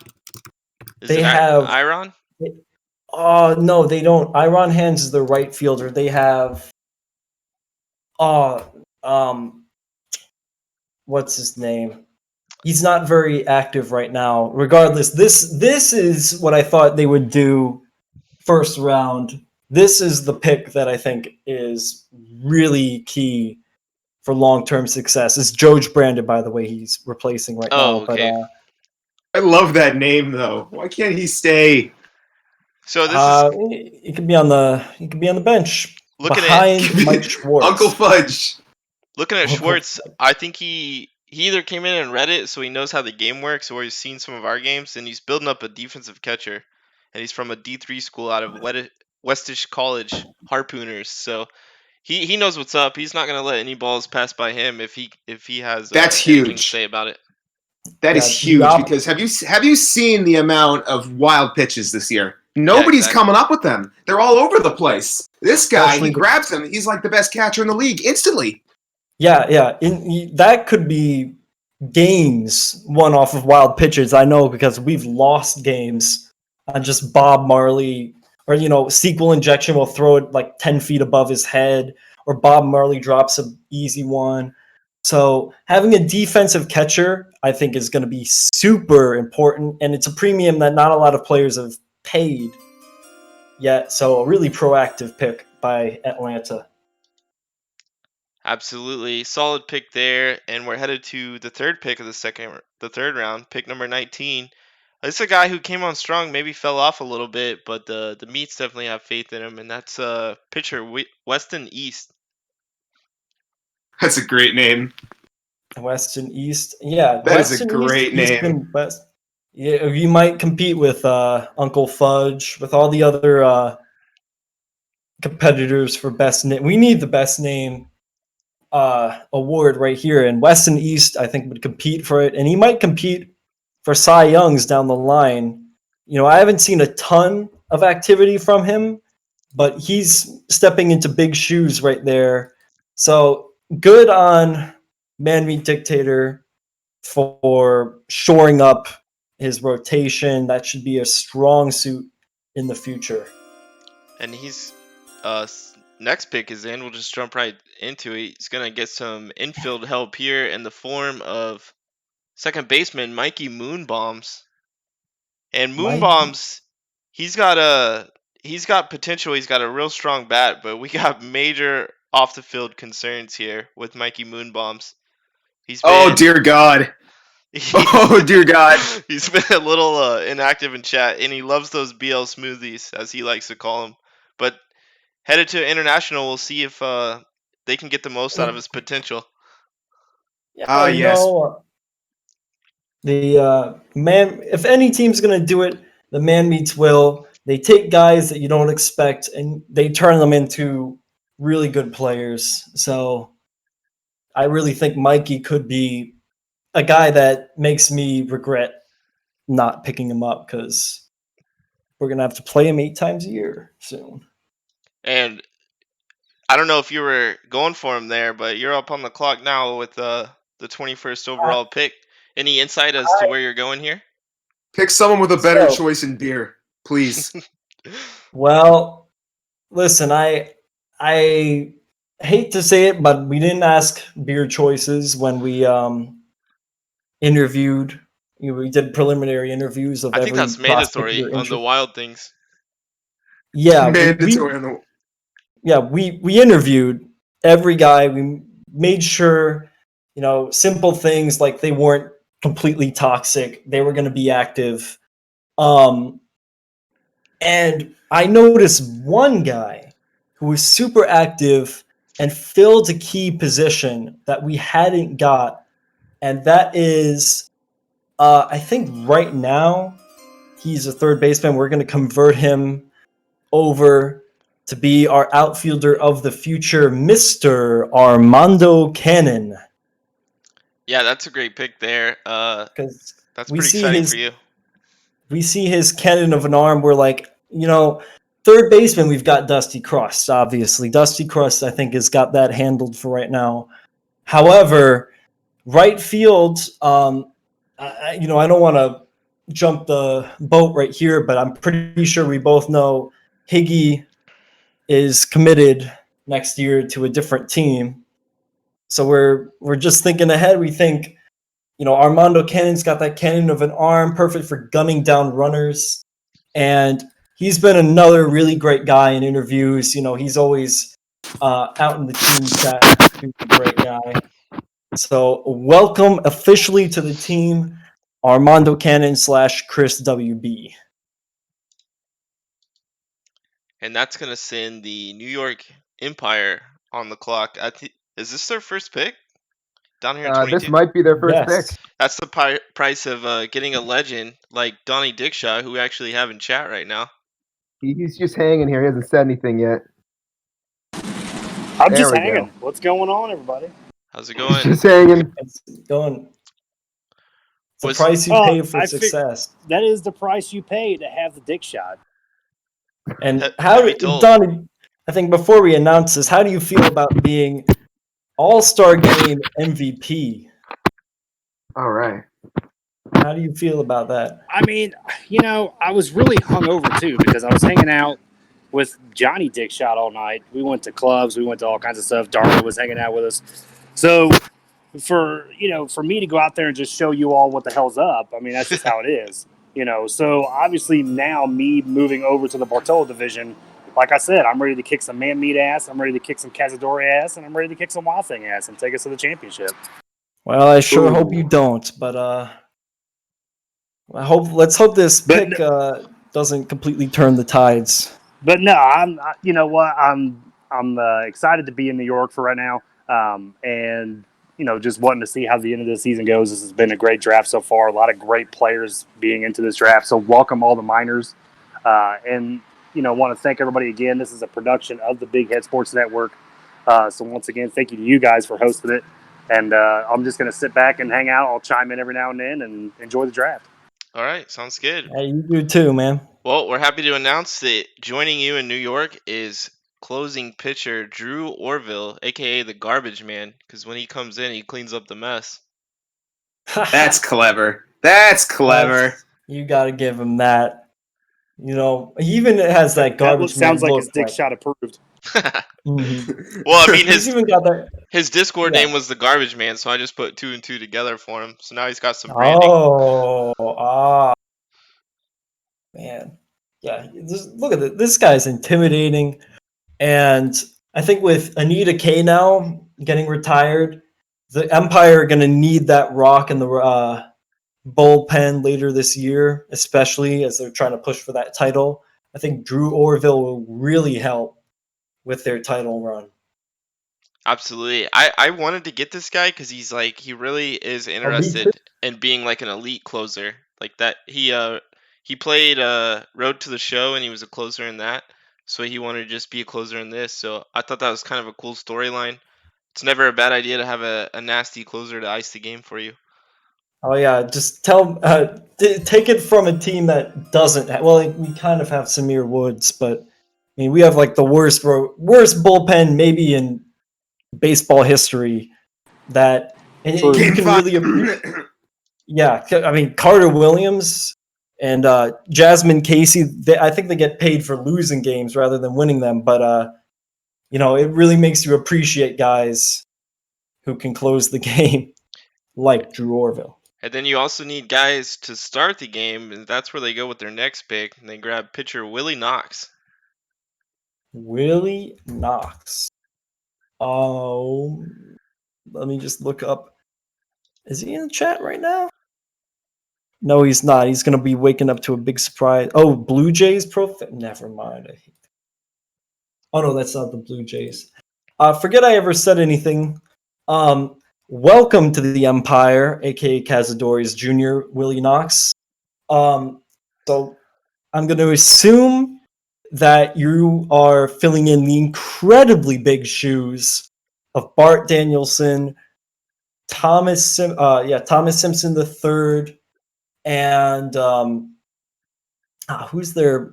They have Iron? No, they don't. Iron Hands is the right fielder. They have what's his name? He's not very active right now. Regardless, this is what I thought they would do first round. This is the pick that I think is really key for long-term success. It's Joj Brandon, by the way, he's replacing right now. Okay. I love that name though. Why can't he stay? So this he could be on the bench looking behind at Mike Schwartz. Uncle Fudge. Looking at Schwartz, I think he either came in and read it so he knows how the game works, or he's seen some of our games, and he's building up a defensive catcher. And he's from a D3 school out of Westish College, Harpooners. So he knows what's up. He's not going to let any balls pass by him if he has That's anything huge. to say about it. That is huge because have you seen the amount of wild pitches this year? Nobody's coming up with them. They're all over the place. This guy, he grabs them. He's like the best catcher in the league instantly. Yeah. That could be games won off of wild pitches. I know because we've lost games on just Bob Marley, or sequel injection will throw it like 10 feet above his head, or Bob Marley drops an easy one. So having a defensive catcher, I think, is going to be super important, and it's a premium that not a lot of players have paid yet. So a really proactive pick by Atlanta. Absolutely. Solid pick there. And we're headed to the third pick of the third round, pick number 19. This is a guy who came on strong, maybe fell off a little bit, but the Meats definitely have faith in him, and that's pitcher Weston East. That's a great name. Weston East. Yeah. That is Weston a great name. Yeah, you might compete with Uncle Fudge, with all the other competitors for best name. We need the best name award right here, and Weston East, I think, would compete for it, and he might compete for Cy Youngs down the line, I haven't seen a ton of activity from him, but he's stepping into big shoes right there. So good on Man Meat Dictator for shoring up his rotation. That should be a strong suit in the future. And he's next pick is in. We'll just jump right into it. He's gonna get some infield help here in the form of second baseman Mikey Moonbombs. And Moonbombs, he's got potential. He's got a real strong bat, but we got major off the field concerns here with Mikey Moonbombs. Oh dear God. Oh dear God. He's been a little inactive in chat, and he loves those BL smoothies, as he likes to call them. But headed to international, we'll see if they can get the most out of his potential. Yes. If any team's gonna do it, the Man Meats will. They take guys that you don't expect and they turn them into really good players. So I really think Mikey could be a guy that makes me regret not picking him up, because we're gonna have to play him 8 times a year soon. And I don't know if you were going for him there, but you're up on the clock now with the 21st overall pick. Any insight as to where you're going here? Pick someone with a better choice in beer, please. Well, listen, I hate to say it, but we didn't ask beer choices when we interviewed. We did preliminary interviews of. I think that's mandatory on the Wild Things. Yeah, mandatory on the. Yeah, we interviewed every guy. We made sure, simple things like they weren't completely toxic. They were going to be active. And I noticed one guy who was super active and filled a key position that we hadn't got. And that is, I think right now, he's a third baseman. We're going to convert him over to be our outfielder of the future, Mr. Armando Cannon. Yeah, that's a great pick there. Because that's pretty exciting for you. We see his cannon of an arm. We're like, third baseman, we've got Dusty Cross, obviously. Dusty Cross, I think, has got that handled for right now. However, right field, I don't want to jump the boat right here, but I'm pretty sure we both know Higgy is committed next year to a different team. So we're just thinking ahead. We think, Armando Cannon's got that cannon of an arm, perfect for gunning down runners. And he's been another really great guy in interviews. He's always out in the team chat. He's a great guy. So welcome officially to the team, Armando Cannon / Chris WB. And that's going to send the New York Empire on the clock. Is this their first pick? Down here in 22? This might be their first pick. That's the price of getting a legend like Donnie Dickshaw, who we actually have in chat right now. He's just hanging here. He hasn't said anything yet. I'm just hanging. Go. What's going on, everybody? How's it going? Just hanging. It's going. It's the price you pay for success. That is the price you pay to have the dick shot. And Donnie, I think before we announce this, how do you feel about being All-Star Game MVP? All right. How do you feel about that? I mean, I was really hungover too because I was hanging out with Johnny Dickshot all night. We went to clubs, we went to all kinds of stuff. Darla was hanging out with us. So for me to go out there and just show you all what the hell's up, I mean, that's just how it is. So obviously now me moving over to the Bartolo division, like I said, I'm ready to kick some Man Meat ass, I'm ready to kick some Cazadore ass, and I'm ready to kick some Wild Thing ass and take us to the championship. Well, I sure hope you don't, but let's hope this pick doesn't completely turn the tides. But no, I'm excited to be in New York for right now, and just wanting to see how the end of the season goes. This has been a great draft so far. A lot of great players being into this draft. So welcome all the minors, and want to thank everybody again. This is a production of the Big Head Sports Network. So once again, thank you to you guys for hosting it. And I'm just going to sit back and hang out. I'll chime in every now and then and enjoy the draft. All right, sounds good. Hey, you do too, man. Well, we're happy to announce that joining you in New York is closing pitcher Drew Orville, aka the Garbage Man, because when he comes in, he cleans up the mess. That's clever. That's clever. You got to give him that. You know, he even has that garbage man sounds like look. his dick shot approved. Mhm. Well, I mean, He's even got that. his Discord Yeah. name was the Garbage Man, so I just put 2 and 2 together for him. So now he's got some branding. Man, yeah. Look at this. This guy's intimidating, and I think with Anita K now getting retired, the Empire are going to need that rock in the bullpen later this year, especially as they're trying to push for that title. I think Drew Orville will really help with their title run. Absolutely. I wanted to get this guy because he's like he really is interested in being like an elite closer. Like that he played Road to the Show and he was a closer in that. So he wanted to just be a closer in this. So I thought that was kind of a cool storyline. It's never a bad idea to have a nasty closer to ice the game for you. Oh yeah, just take it from a team that doesn't have, well, we kind of have Samir Woods, but I mean we have like the worst bullpen maybe in baseball history. That and you can really yeah, I mean Carter Williams and Jasmine Casey, I think they get paid for losing games rather than winning them, but you know, it really makes you appreciate guys who can close the game like Drew Orville. And then you also need guys to start the game, and that's where they go with their next pick. And they grab pitcher Willie Knox. Willie Knox. Oh, let me just look up. Is he in the chat right now? No, he's not. He's going to be waking up to a big surprise. Oh, Blue Jays Never mind. Oh, no, that's not the Blue Jays. Forget I ever said anything. Welcome to the Empire, a.k.a. Cazadores Jr., Willie Knox. So I'm going to assume that you are filling in the incredibly big shoes of Bart Danielson, Thomas Simpson III, and who's their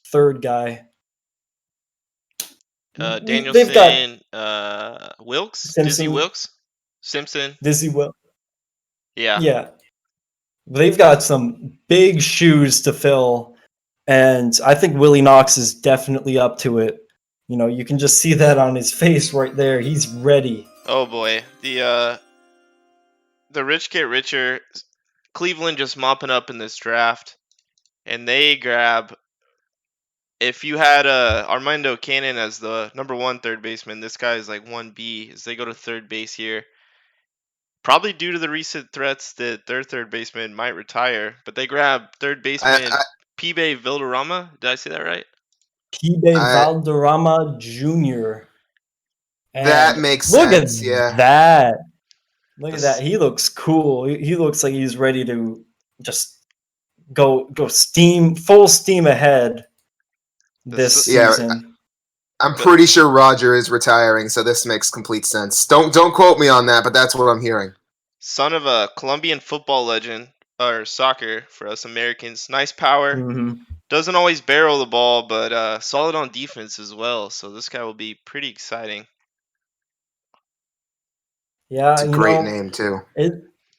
third guy? Danielson, Wilkes, Simpson. Dizzy Wilkes, Simpson. Dizzy Wilkes. Yeah. Yeah. They've got some big shoes to fill, and I think Willie Knox is definitely up to it. You know, you can just see that on his face right there. He's ready. Oh boy, the rich get richer. Cleveland just mopping up in this draft, and they grab. If you had Armando Cannon as the number 1 third baseman, this guy is like 1B as they go to third base here. Probably due to the recent threats that their third baseman might retire, but they grab third baseman Pibe Valderrama. Did I say that right? Pibe Valderrama Jr. And that makes look sense. at Yeah. that. Look at that. He looks cool. He looks like he's ready to just go full steam ahead this season. I'm pretty sure Roger is retiring, so this makes complete sense. Don't quote me on that, but that's what I'm hearing. Son of a Colombian football legend, or soccer for us Americans. Nice power. Mm-hmm. Doesn't always barrel the ball, but solid on defense as well. So this guy will be pretty exciting. Yeah, it's a great name too.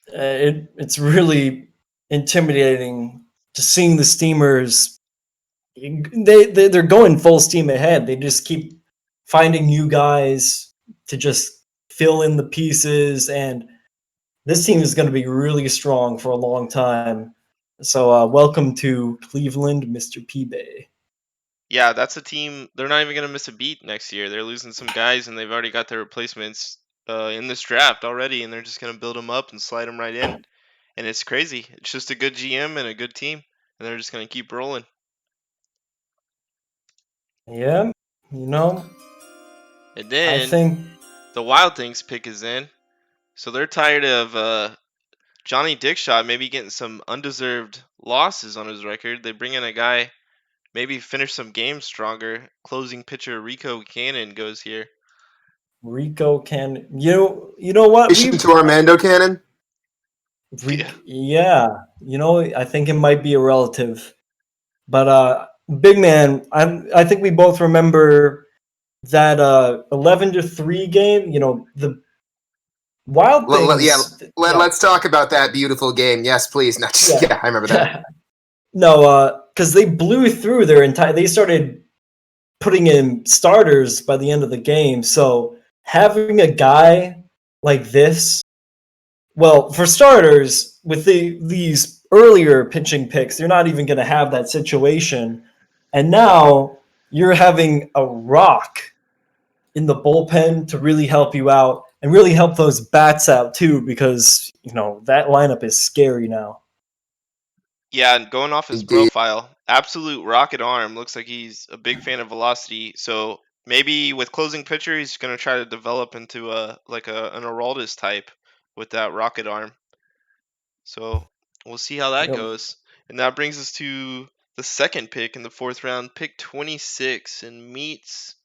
It's really intimidating to seeing the Steamers. They're going full steam ahead. They just keep finding new guys to just fill in the pieces, and this team is going to be really strong for a long time. So welcome to Cleveland, Mr. Pibe. Yeah, that's a team. They're not even going to miss a beat next year. They're losing some guys, and they've already got their replacements in this draft already, and they're just going to build them up and slide them right in. And it's crazy. It's just a good GM and a good team, and they're just going to keep rolling. Yeah, you know. And then I think the Wild Things pick is in. So they're tired of Johnny Dickshot maybe getting some undeserved losses on his record. They bring in a guy, maybe finish some games stronger. Closing pitcher Rico Cannon goes here. Rico Cannon. You know what? To Armando Cannon? Yeah, I think it might be a relative. But big man, I think we both remember that 11-3 game. The Wild Things. Let's talk about that beautiful game. Yes, please. Not just, Yeah. I remember that. No, because they blew through their entire. They started putting in starters by the end of the game. So having a guy like this, well, for starters, with these earlier pitching picks, they're not even going to have that situation. And now you're having a rock in the bullpen to really help you out and really help those bats out too, because that lineup is scary now. Yeah, and going off his profile, absolute rocket arm. Looks like he's a big fan of velocity. So maybe with closing pitcher, he's going to try to develop into an Aroldis type with that rocket arm. So we'll see how that Yep. goes. And that brings us to the second pick in the 4th round, pick 26, and Meats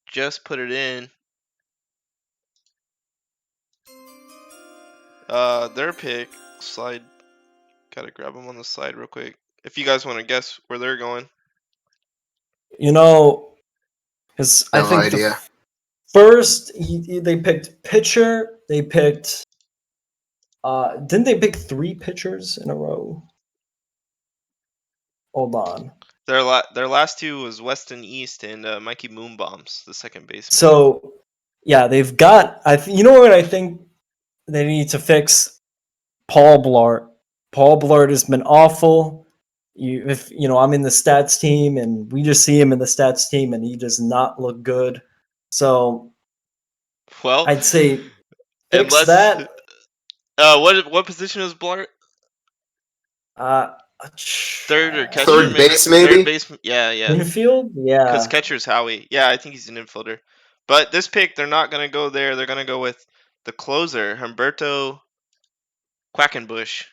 just put it in. Their pick, slide. Gotta grab them on the slide real quick. If you guys want to guess where they're going. Because I No think idea. first they picked pitcher. They picked. Didn't they pick 3 pitchers in a row? Hold on. Their last 2 was Weston East and Mikey Moonbombs, the second baseman. So, yeah, they've got. You know what I think they need to fix? Paul Blart. Paul Blart has been awful. I'm in the stats team, and we just see him in the stats team, and he does not look good. So, well, I'd say fix unless that. what position is Blart? Third or catcher? Third base, maybe? Third base. Yeah. Infield? Yeah. Because catcher's Howie. Yeah, I think he's an infielder. But this pick, they're not going to go there. They're going to go with the closer, Humberto Quackenbush.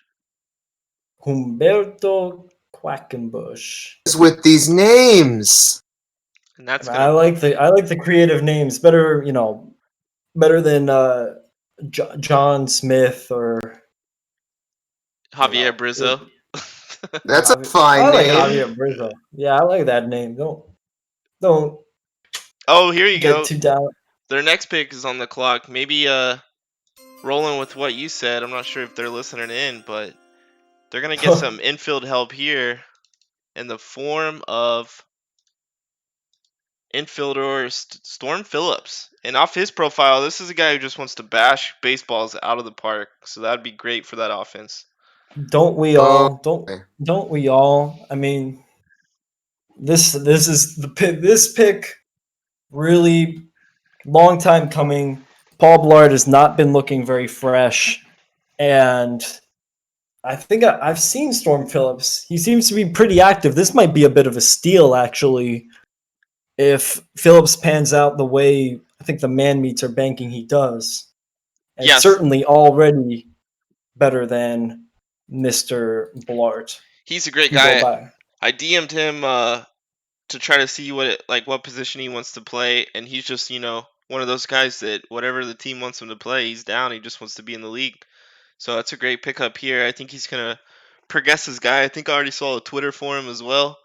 Humberto Quackenbush. With these names. And that's I like the creative names better. Better than John Smith or Javier Brizzo. That's a fine I like name. Javier Brizzo. Yeah, I like that name. Don't. Oh, here you get go. too down. Their next pick is on the clock. Maybe rolling with what you said. I'm not sure if they're listening in, but they're gonna get some infield help here in the form of infielder Storm Phillips. And off his profile, this is a guy who just wants to bash baseballs out of the park. So that'd be great for that offense. Don't we all? Don't we all? I mean, this is this pick really long time coming. Paul Blart has not been looking very fresh, and I think I've seen Storm Phillips. He seems to be pretty active. This might be a bit of a steal, actually, if Phillips pans out the way I think the man meets are banking he does. And Yes. certainly already better than Mr. Blart. He's a great You go guy. by. I DM'd him to try to see what position he wants to play, and he's just one of those guys that whatever the team wants him to play, he's down. He just wants to be in the league. So that's a great pickup here. I think he's gonna progress his guy. I think I already saw a Twitter for him as well.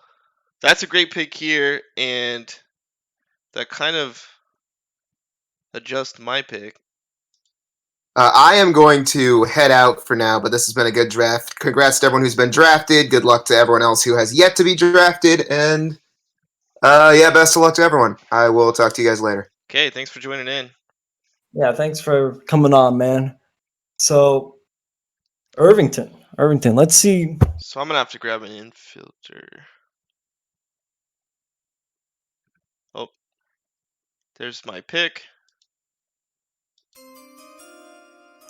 That's a great pick here, and that kind of adjusts my pick. I am going to head out for now, but this has been a good draft. Congrats to everyone who's been drafted. Good luck to everyone else who has yet to be drafted. And best of luck to everyone. I will talk to you guys later. Okay, thanks for joining in. Yeah, thanks for coming on, man. So, Irvington, let's see. So I'm gonna have to grab an infielder. Oh, there's my pick.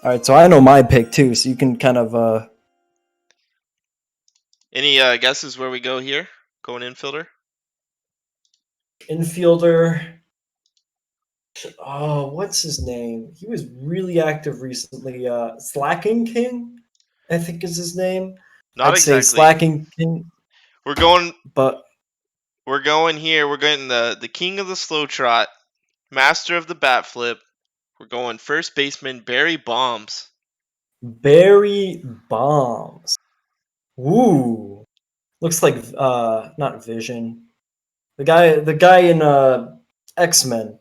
All right, so I know my pick too, so you can kind of. Any guesses where we go here? Going infielder? Infielder. Oh, what's his name? He was really active recently. Slacking King, I think is his name. Not I'd say exactly. Slacking King. We're going here. We're getting the king of the slow trot, master of the bat flip. We're going first baseman Barry Bonds. Barry Bonds. Ooh. Looks like not Vision. The guy in X-Men.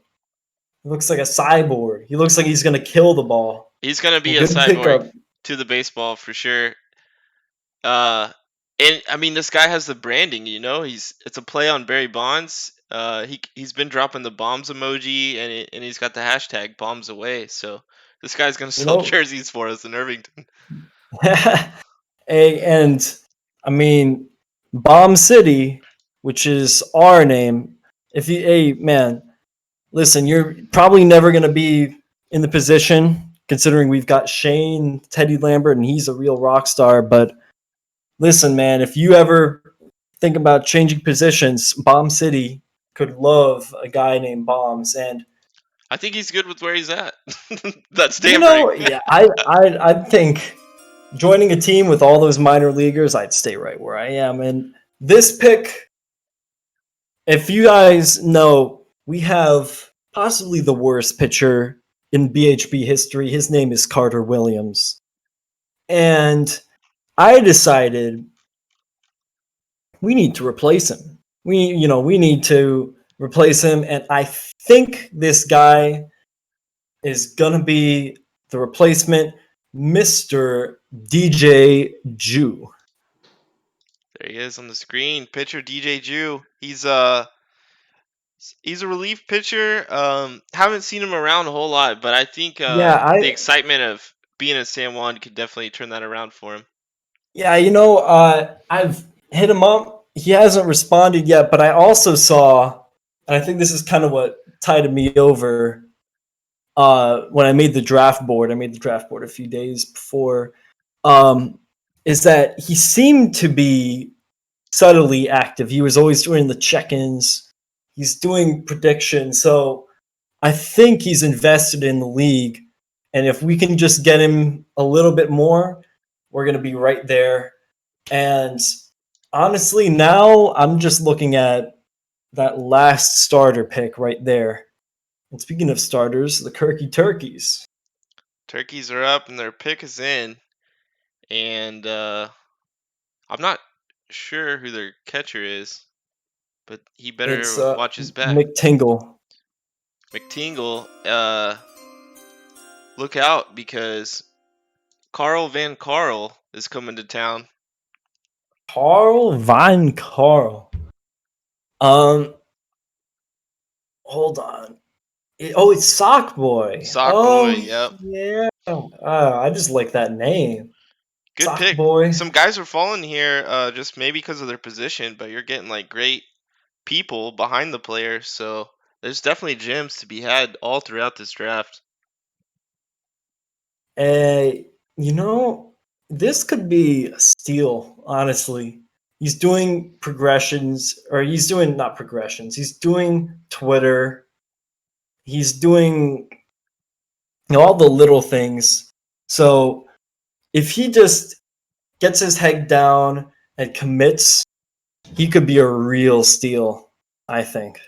Looks like a cyborg. He looks like he's gonna kill the ball. He's gonna be a Good cyborg pickup. to the baseball for sure. And I mean, this guy has the branding. It's a play on Barry Bonds. He's been dropping the bombs emoji, and he's got the hashtag bombs away. So this guy's gonna You sell know- jerseys for us in Irvington. And I mean, Bomb City, which is our name. Hey man, listen, you're probably never gonna be in the position, considering we've got Shane, Teddy Lambert, and he's a real rock star. But listen, man, if you ever think about changing positions, Bomb City could love a guy named Bombs. And I think he's good with where he's at. That's you tampering. know, yeah, I think joining a team with all those minor leaguers, I'd stay right where I am. And this pick, if you guys know, we have possibly the worst pitcher in BHB history. His name is Carter Williams. And I decided we need to replace him. We need to replace him. And I think this guy is going to be the replacement, Mr. DJ Jew. There he is on the screen. Pitcher DJ Jew. He's a relief pitcher. Haven't seen him around a whole lot, but I think the excitement of being in San Juan could definitely turn that around for him. Yeah, I've hit him up. He hasn't responded yet, but I also saw, and I think this is kind of what tided me over when I made the draft board. I made the draft board a few days before. Is that he seemed to be subtly active. He was always doing the check-ins. He's doing predictions. So I think he's invested in the league. And if we can just get him a little bit more, we're going to be right there. And honestly, now I'm just looking at that last starter pick right there. And speaking of starters, the Kirky Turkeys. Turkeys are up and their pick is in. And I'm not sure who their catcher is, but he better It's watch his back. McTingle. McTingle, look out because Carl Van Carl is coming to town. Carl Van Carl. Hold on. It's Sock Boy. Sock Boy, yep. Yeah. I just like that name. Good Sock pick. Boy. Some guys are falling here just maybe because of their position, but you're getting like great people behind the player, so there's definitely gems to be had all throughout this draft. This could be a steal, honestly. He's doing progressions, or he's doing not progressions. He's doing Twitter. He's doing all the little things. So if he just gets his head down and commits, he could be a real steal, I think.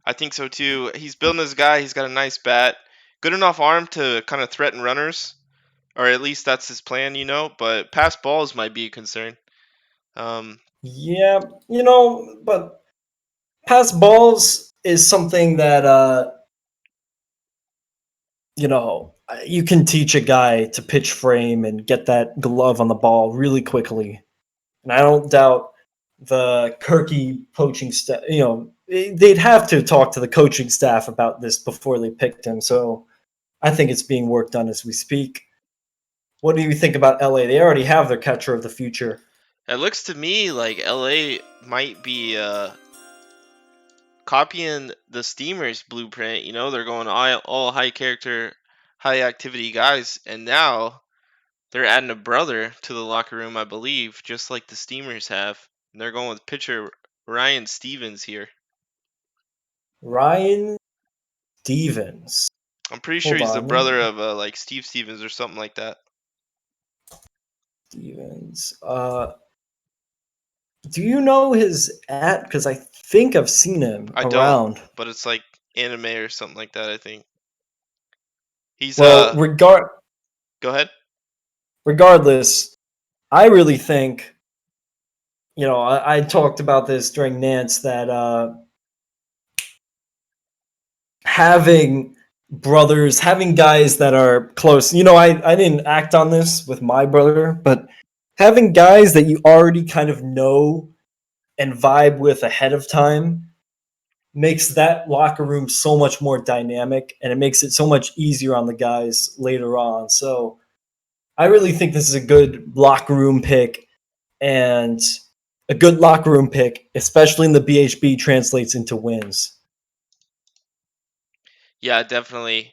I think so too. He's building this guy. He's got a nice bat. Good enough arm to kind of threaten runners. Or at least that's his plan, but pass balls might be a concern. Yeah, but pass balls is something that, you can teach a guy to pitch frame and get that glove on the ball really quickly. And I don't doubt the Kirky coaching staff, they'd have to talk to the coaching staff about this before they picked him. So I think it's being worked on as we speak. What do you think about LA? They already have their catcher of the future. It looks to me like LA might be copying the Steamers blueprint. They're going all high character, high activity guys, and now they're adding a brother to the locker room, I believe, just like the Steamers have. And they're going with pitcher Ryan Stevens here. Ryan Stevens. I'm pretty sure he's the brother of like Steve Stevens or something like that. Stevens. Do you know his @ because I think I've seen him around. Don't, but it's like anime or something like that, I think. He's Go ahead. regardless, I really think, I talked about this during Nance that having brothers, having guys that are close. I didn't act on this with my brother, but having guys that you already kind of know and vibe with ahead of time makes that locker room so much more dynamic, and it makes it so much easier on the guys later on. So I really think this is a good locker room pick, and a good locker room pick, especially in the BHB, translates into wins. Yeah, definitely.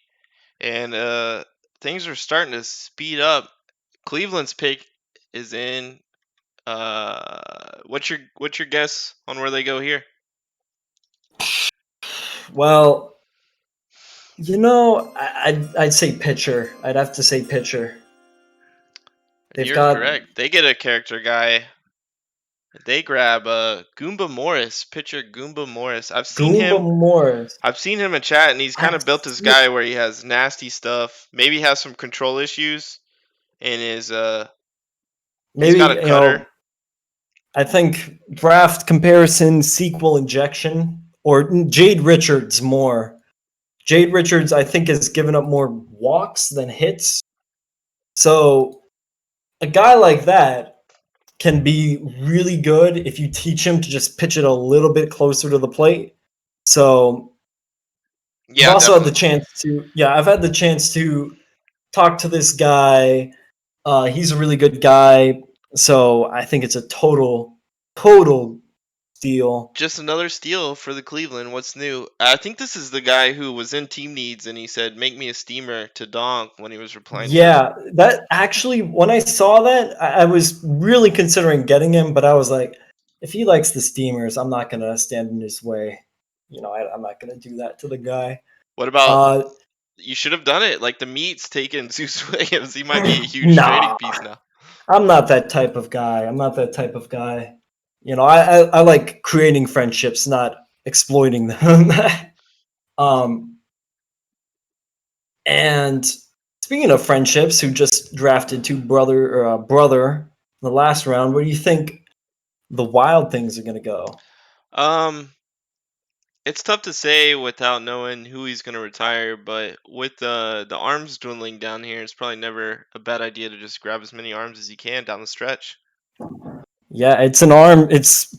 And things are starting to speed up. Cleveland's pick is in. What's your guess on where they go here? Well, I'd say pitcher. I'd have to say pitcher. You're correct. They get a character guy. They grab Goomba Morris, pitcher Goomba Morris. I've seen him in chat, and he's kind of built this guy where he has nasty stuff. Maybe has some control issues, and he's got a cutter. I think draft comparison, sequel injection, or Jade Richards more. Jade Richards, I think, has given up more walks than hits. So a guy like that can be really good if you teach him to just pitch it a little bit closer to the plate. So yeah, I've also had the chance to I've had the chance to talk to this guy. He's a really good guy. So I think it's a total steal. Just another steal for the Cleveland. What's new? I think this is the guy who was in team needs, and he said, "Make me a steamer" to Donk when he was replying. Yeah, that actually, when I saw that, I was really considering getting him, but I was like, if he likes the steamers, I'm not gonna stand in his way. I'm not gonna do that to the guy. What about? You should have done it. Like the meat's taking Zeus Williams. He might be a huge trading piece now. I'm not that type of guy. I like creating friendships, not exploiting them. And speaking of friendships, who just drafted brother in the last round, where do you think the Wild Things are going to go? It's tough to say without knowing who he's going to retire, but with the arms dwindling down here, it's probably never a bad idea to just grab as many arms as you can down the stretch. Yeah, it's an arm. It's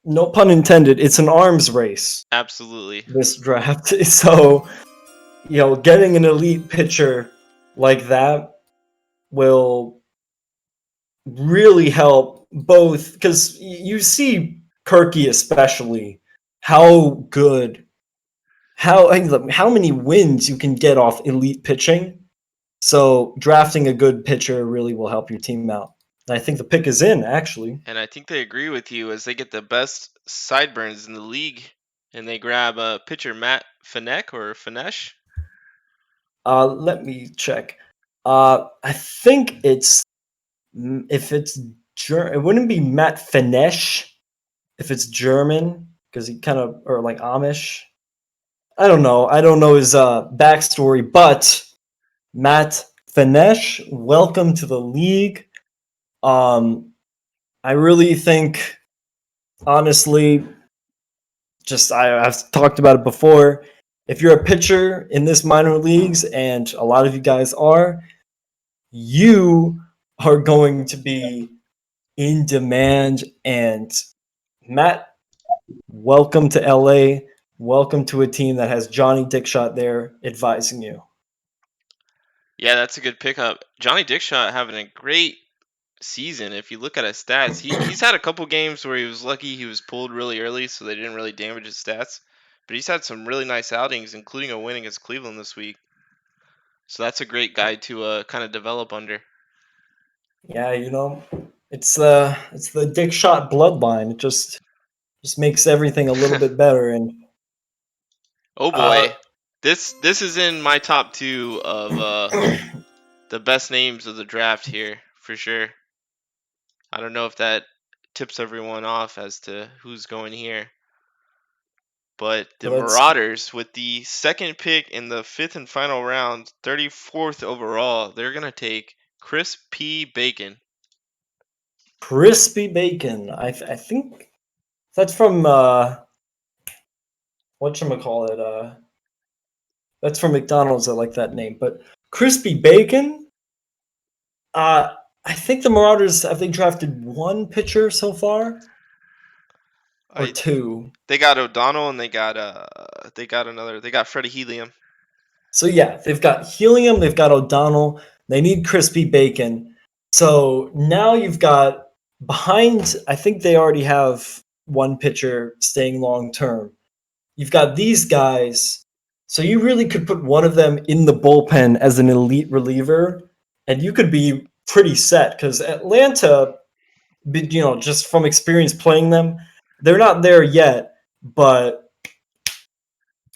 no pun intended. It's an arms race. Absolutely. This draft. So, getting an elite pitcher like that will really help both, because you see Kirky especially how many wins you can get off elite pitching. So drafting a good pitcher really will help your team out. I think the pick is in, actually. And I think they agree with you as they get the best sideburns in the league, and they grab pitcher Matt Finech or Finesh. Let me check. I think it wouldn't be Matt Finesh if it's German, because he kind of, or like Amish. I don't know his backstory, but Matt Finesh, welcome to the league. I really think, honestly, I've talked about it before. If you're a pitcher in this minor leagues, and a lot of you guys are, you are going to be in demand. And Matt, welcome to LA. Welcome to a team that has Johnny Dickshot there advising you. Yeah, that's a good pickup. Johnny Dickshot having a great season. If you look at his stats, he's had a couple games where he was lucky he was pulled really early, so they didn't really damage his stats. But he's had some really nice outings, including a win against Cleveland this week. So that's a great guy to kind of develop under. Yeah, it's the Dickshot bloodline. It just makes everything a little bit better. And oh boy, this is in my top 2 of the best names of the draft here for sure. I don't know if that tips everyone off as to who's going here. But the Marauders, with the second pick in the 5th and final round, 34th overall, they're going to take Crispy Bacon. Crispy Bacon. I think that's from whatchamacallit. That's from McDonald's. I like that name. But Crispy Bacon. I think the Marauders have they drafted one pitcher so far, or two. They got O'Donnell and they got another. They got Freddie Helium. So yeah, they've got Helium, they've got O'Donnell, they need Crispy Bacon. So now you've got behind, I think they already have one pitcher staying long term. You've got these guys, so you really could put one of them in the bullpen as an elite reliever, and you could be pretty set because Atlanta, just from experience playing them, they're not there yet, but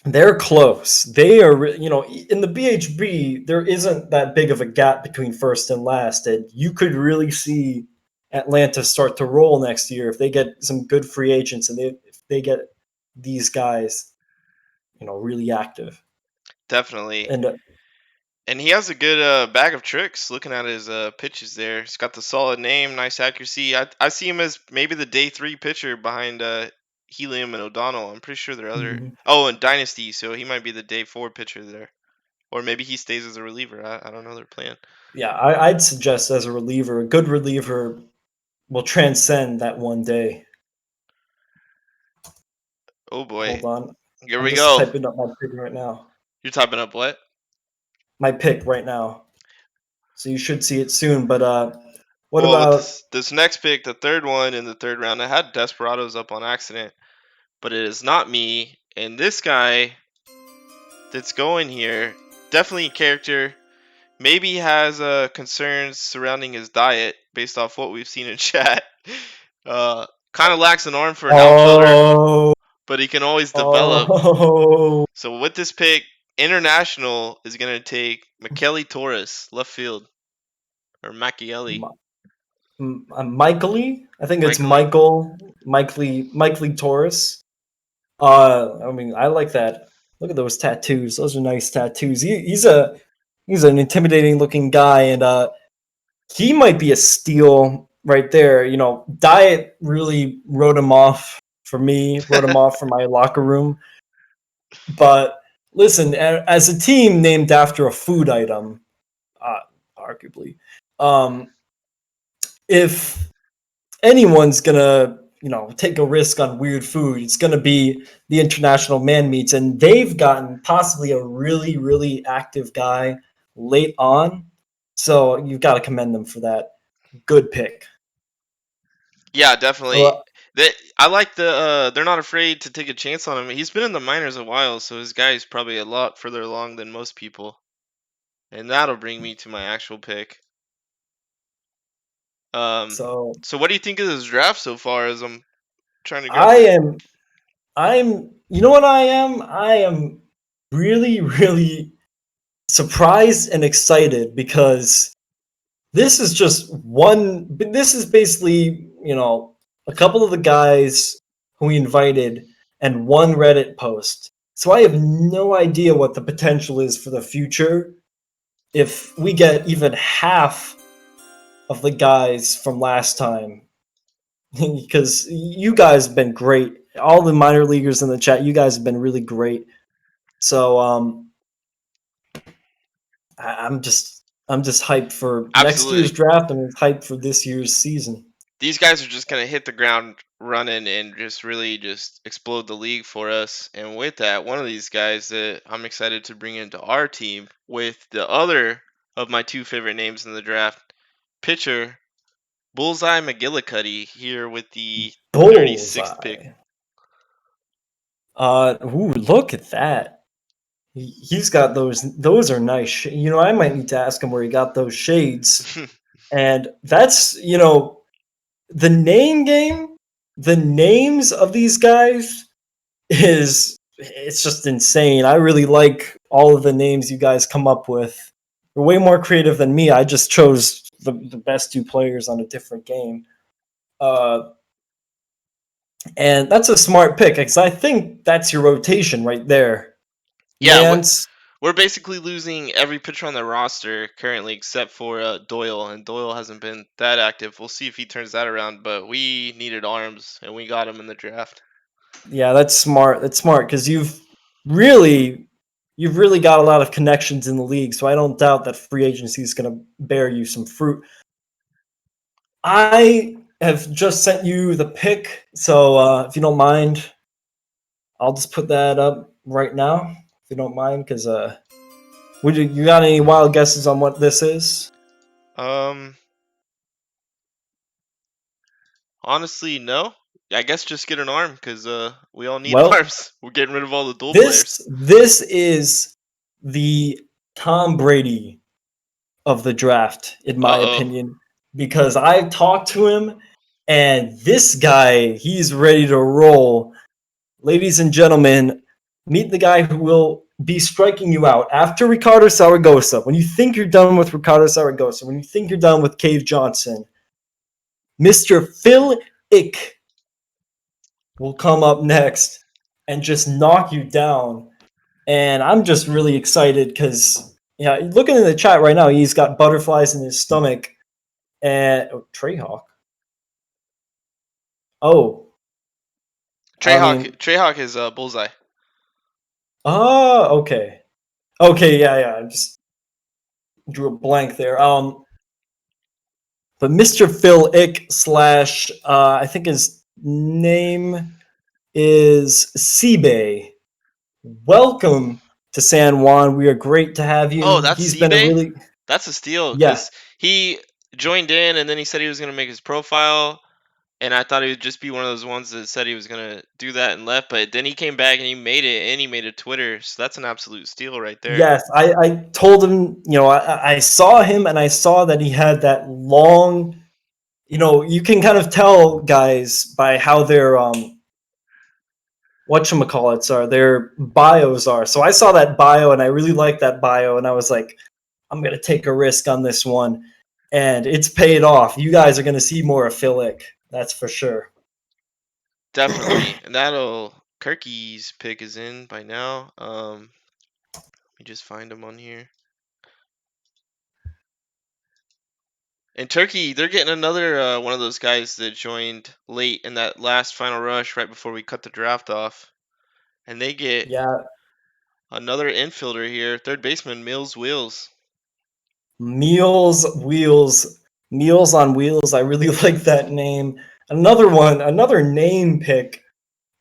they're close. They are, in the BHB, there isn't that big of a gap between first and last. And you could really see Atlanta start to roll next year if they get some good free agents and if they get these guys, really active. Definitely. And he has a good bag of tricks looking at his pitches there. He's got the solid name, nice accuracy. I see him as maybe the day 3 pitcher behind Helium and O'Donnell. I'm pretty sure they're other. Oh, and Dynasty, so he might be the day 4 pitcher there, or maybe he stays as a reliever. I don't know their plan. Yeah, I'd suggest as a reliever, a good reliever will transcend that one day. Oh boy! Hold on, Here we go. Typing up my pick right now. You're typing up what? My pick right now, so you should see it soon. But what about this next pick, the third one in the 3rd round? I had Desperados up on accident, but it is not me. And this guy that's going here, definitely a character. Maybe has concerns surrounding his diet based off what we've seen in chat. Kind of lacks an arm for an outfielder, but he can always develop. So with this pick, International is going to take Michele Torres, left field, or Machielli. Michaely? I think it's Michaely Torres. I like that. Look at those tattoos. Those are nice tattoos. He's an intimidating looking guy, and he might be a steal right there. Diet really wrote him off for me, wrote him off for my locker room. But listen, as a team named after a food item, arguably, if anyone's gonna take a risk on weird food, it's gonna be the International Man Meats, and they've gotten possibly a really, really active guy late on, so you've got to commend them for that. Good pick. Yeah, definitely. I like they're not afraid to take a chance on him. He's been in the minors a while, so his guy is probably a lot further along than most people. And that'll bring me to my actual pick. So what do you think of this draft so far? As I'm trying to go. You know what I am? I am really, really surprised and excited because this is just this is basically, a couple of the guys who we invited and one Reddit post. So I have no idea what the potential is for the future if we get even half of the guys from last time. Because you guys have been great. All the minor leaguers in the chat, you guys have been really great. So I'm just hyped for next year's draft. I'm hyped for this year's season. These guys are just gonna hit the ground running and just really just explode the league for us. And with that, one of these guys that I'm excited to bring into our team with the other of my 2 favorite names in the draft, pitcher Bullseye McGillicuddy here with the 36th pick. Look at that. He's got those. Those are nice. I might need to ask him where he got those shades. And that's, the name game, the names of these guys it's just insane. I really like all of the names you guys come up with. You're way more creative than me. I just chose the best 2 players on a different game. And that's a smart pick because I think that's your rotation right there. Yeah. we're basically losing every pitcher on the roster currently except for Doyle, and Doyle hasn't been that active. We'll see if he turns that around, but we needed arms, and we got him in the draft. Yeah, that's smart. That's smart because you've really got a lot of connections in the league, so I don't doubt that free agency is going to bear you some fruit. I have just sent you the pick, so if you don't mind, I'll just put that up right now. If you don't mind, because you got any wild guesses on what this is? Honestly, no. I guess just get an arm because we all need Well, arms. We're getting rid of all the dual players. This is the Tom Brady of the draft, in my opinion, because I've talked to him, and this guy, he's ready to roll. Ladies and gentlemen, meet the guy who will be striking you out after Ricardo Zaragoza. When you think you're done with Ricardo Zaragoza, when you think you're done with Cave Johnson, Mr. Phil Ick will come up next and just knock you down. And I'm just really excited because, looking in the chat right now, he's got butterflies in his stomach. And Treyhawk. Oh. Treyhawk is Bullseye. Oh, okay. Okay, yeah. I just drew a blank there. But Mr. Phil Ick / I think his name is Seabay. Welcome to San Juan. We are great to have you. Oh, that's He's Seabay? been a really That's a steal Yeah. because he joined in and then he said he was going to make his profile, and I thought he would just be one of those ones that said he was going to do that and left, but then he came back and he made it, and he made a Twitter, so that's an absolute steal right there. Yes, I told him, I saw him and I saw that he had that long, you can kind of tell guys by how their whatchamacallits are, their bios are. So I saw that bio and I really liked that bio, and I was like, I'm gonna take a risk on this one. And it's paid off. You guys are gonna see more of Phil Ick, that's for sure. Definitely. And Kirky's pick is in by now. Let me just find him on here. And Turkey, they're getting another one of those guys that joined late in that last final rush right before we cut the draft off. And they get another infielder here, third baseman Meals Wheels. Meals on Wheels. I really like that name. Another name pick,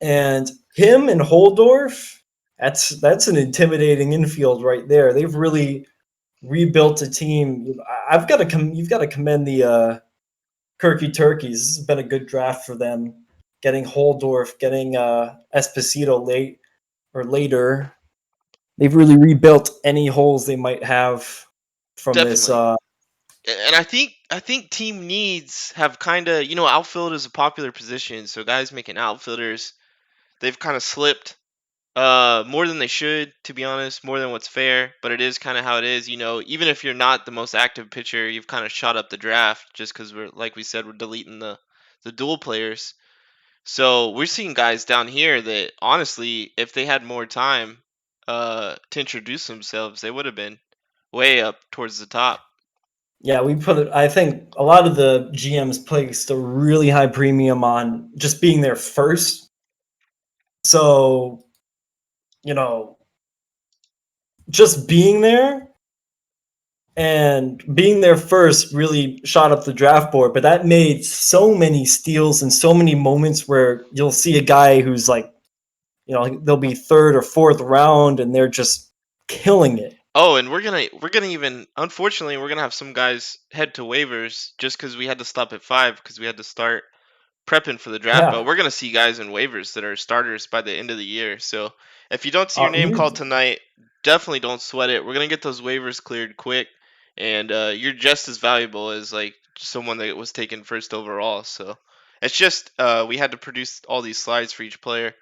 and him and Holdorf. That's an intimidating infield right there. They've really rebuilt a team. You've got to commend the Kirky Turkeys. This has been a good draft for them. Getting Holdorf, getting Esposito later. They've really rebuilt any holes they might have from this. And I think team needs have kind of, outfield is a popular position, so guys making outfielders, they've kind of slipped more than they should, to be honest, more than what's fair, but it is kind of how it is. Even if you're not the most active pitcher, you've kind of shot up the draft just because like we said, we're deleting the dual players. So we're seeing guys down here that honestly, if they had more time to introduce themselves, they would have been way up towards the top. Yeah, I think a lot of the GMs placed a really high premium on just being there first. So, just being there and being there first really shot up the draft board, but that made so many steals and so many moments where you'll see a guy who's like, they'll be third or fourth round and they're just killing it. Oh, and we're gonna even, unfortunately, we're gonna have some guys head to waivers just because we had to stop at 5 because we had to start prepping for the draft. Yeah. But we're gonna see guys in waivers that are starters by the end of the year. So if you don't see your name called tonight, definitely don't sweat it. We're gonna get those waivers cleared quick, and you're just as valuable as like someone that was taken first overall. So it's just we had to produce all these slides for each player.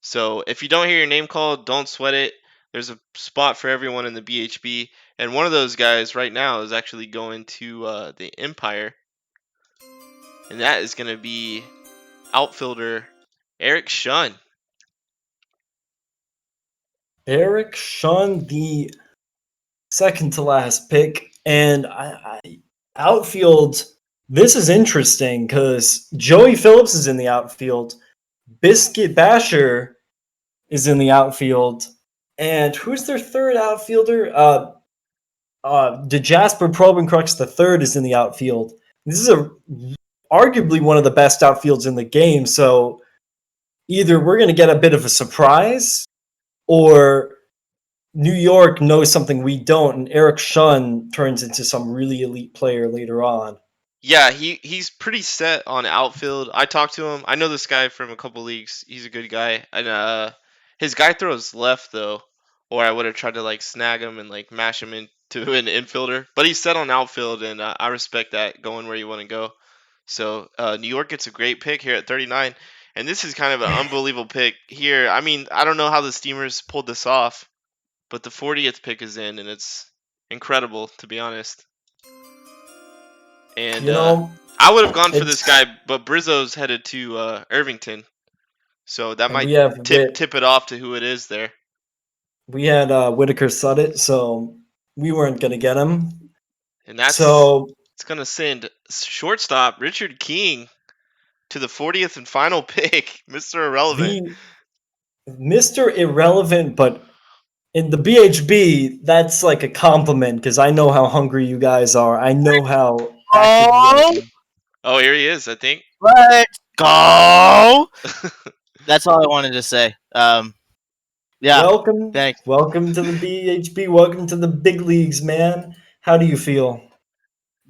So if you don't hear your name called, don't sweat it. There's a spot for everyone in the BHB, and one of those guys right now is actually going to the Empire, and that is going to be outfielder Eric Shun. Eric Shun, the second to last pick, and outfield. This is interesting because Joey Phillips is in the outfield, Biscuit Basher is in the outfield, and who's their third outfielder? DeJasper Probencrux the third is in the outfield. This is arguably one of the best outfields in the game. So either we're going to get a bit of a surprise, or New York knows something we don't, and Eric Shun turns into some really elite player later on. Yeah, he's pretty set on outfield. I talked to him. I know this guy from a couple leagues. He's a good guy. And his guy throws left though, or I would have tried to like snag him and like mash him into an infielder. But he's set on outfield, and I respect that, going where you want to go. So New York gets a great pick here at 39, and this is kind of an unbelievable pick here. I mean, I don't know how the Steamers pulled this off, but the 40th pick is in, and it's incredible, to be honest. And You know, I would have gone for this it's- guy, but Brizzo's headed to Irvington, so that And might we have a bit- tip it off to who it is there. we had Whitaker Suddet, so we weren't going to get him. And that's So it's gonna send shortstop Richard King to the 40th and final pick, Mr. Irrelevant. the Mr. Irrelevant, but in the BHB, that's like a compliment because I know how hungry you guys are. I know how. active you guys are. Oh, here he is, I think. Let's go. That's all I wanted to say. Yeah. Welcome. Thanks. Welcome to the BHB. Welcome to the big leagues, man. How do you feel?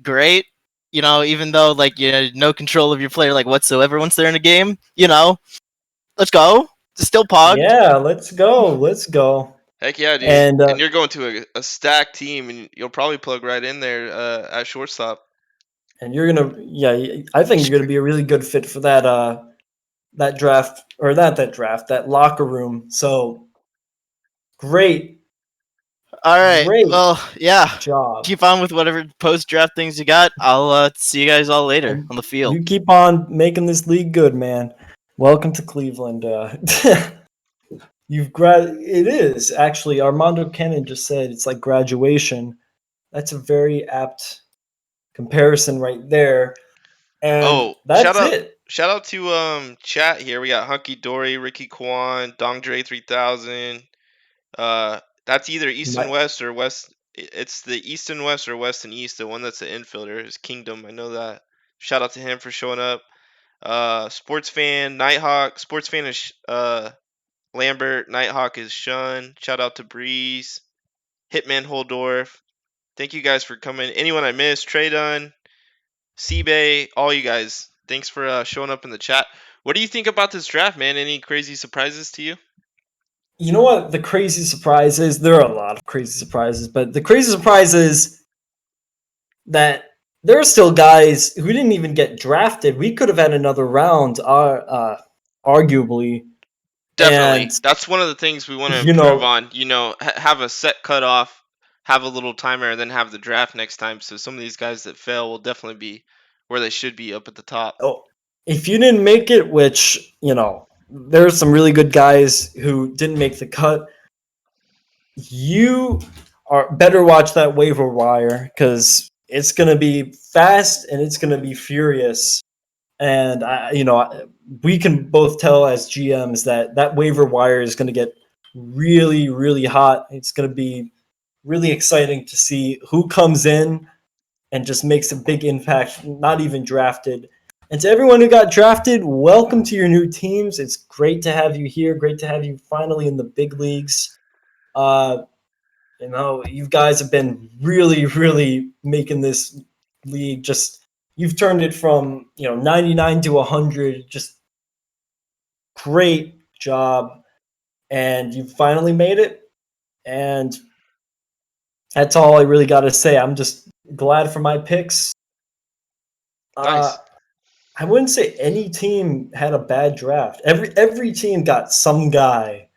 Great. You know, even though like you had no control of your player like whatsoever once they're in a game, you know, let's go. It's still Pog. Yeah, let's go. Let's go. Heck yeah, dude. And, And you're going to a stacked team, and you'll probably plug right in there at shortstop. And you're gonna, yeah, I think you're gonna be a really good fit for that that draft, or not that draft, that locker room. So great All right. Great Well, yeah. job. Keep on with whatever post draft things you got. I'll see you guys all later on the field. You keep on making this league good, man. Welcome to Cleveland. It is actually, Armando Cannon just said it's like graduation. That's a very apt comparison right there. And Oh, that's shout out it. shout out to chat here. We got Hunky Dory, Ricky Kwan, Dong Dre 3000. That's either East and My- West or West. It's the East and West or West and East. The one that's the infielder is Kingdom. I know that. Shout out to him for showing up. Sports fan Nighthawk. Sports fan is Lambert. Nighthawk is Shun. Shout out to Breeze. Hitman Holdorf. Thank you guys for coming. Anyone I missed, Trey Dunn, Seabay, all you guys. Thanks for showing up in the chat. What do you think about this draft, man? Any crazy surprises to you? You know what the crazy surprise is? There are a lot of crazy surprises, but the crazy surprise is that there are still guys who didn't even get drafted. We could have had another round, arguably. Definitely. And, That's one of the things we want to you know- improve on. You know, have a set cutoff, have a little timer, and then have the draft next time. So some of these guys that fail will definitely be where they should be, up at the top. Oh, if you didn't make it, which, you know, there's some really good guys who didn't make the cut, you are better watch that waiver wire because it's going to be fast and it's going to be furious. And we can both tell as GMs that waiver wire is going to get really, really hot. It's going to be really exciting to see who comes in and just makes a big impact, not even drafted. And to everyone who got drafted, welcome to your new teams. It's great to have you here. Great to have you finally in the big leagues. You guys have been really, really making this league just, you've turned it from, 99 to 100. Just great job. And you finally made it. And that's all I really got to say. I'm just glad for my picks. Nice. I wouldn't say any team had a bad draft. Every team got some guy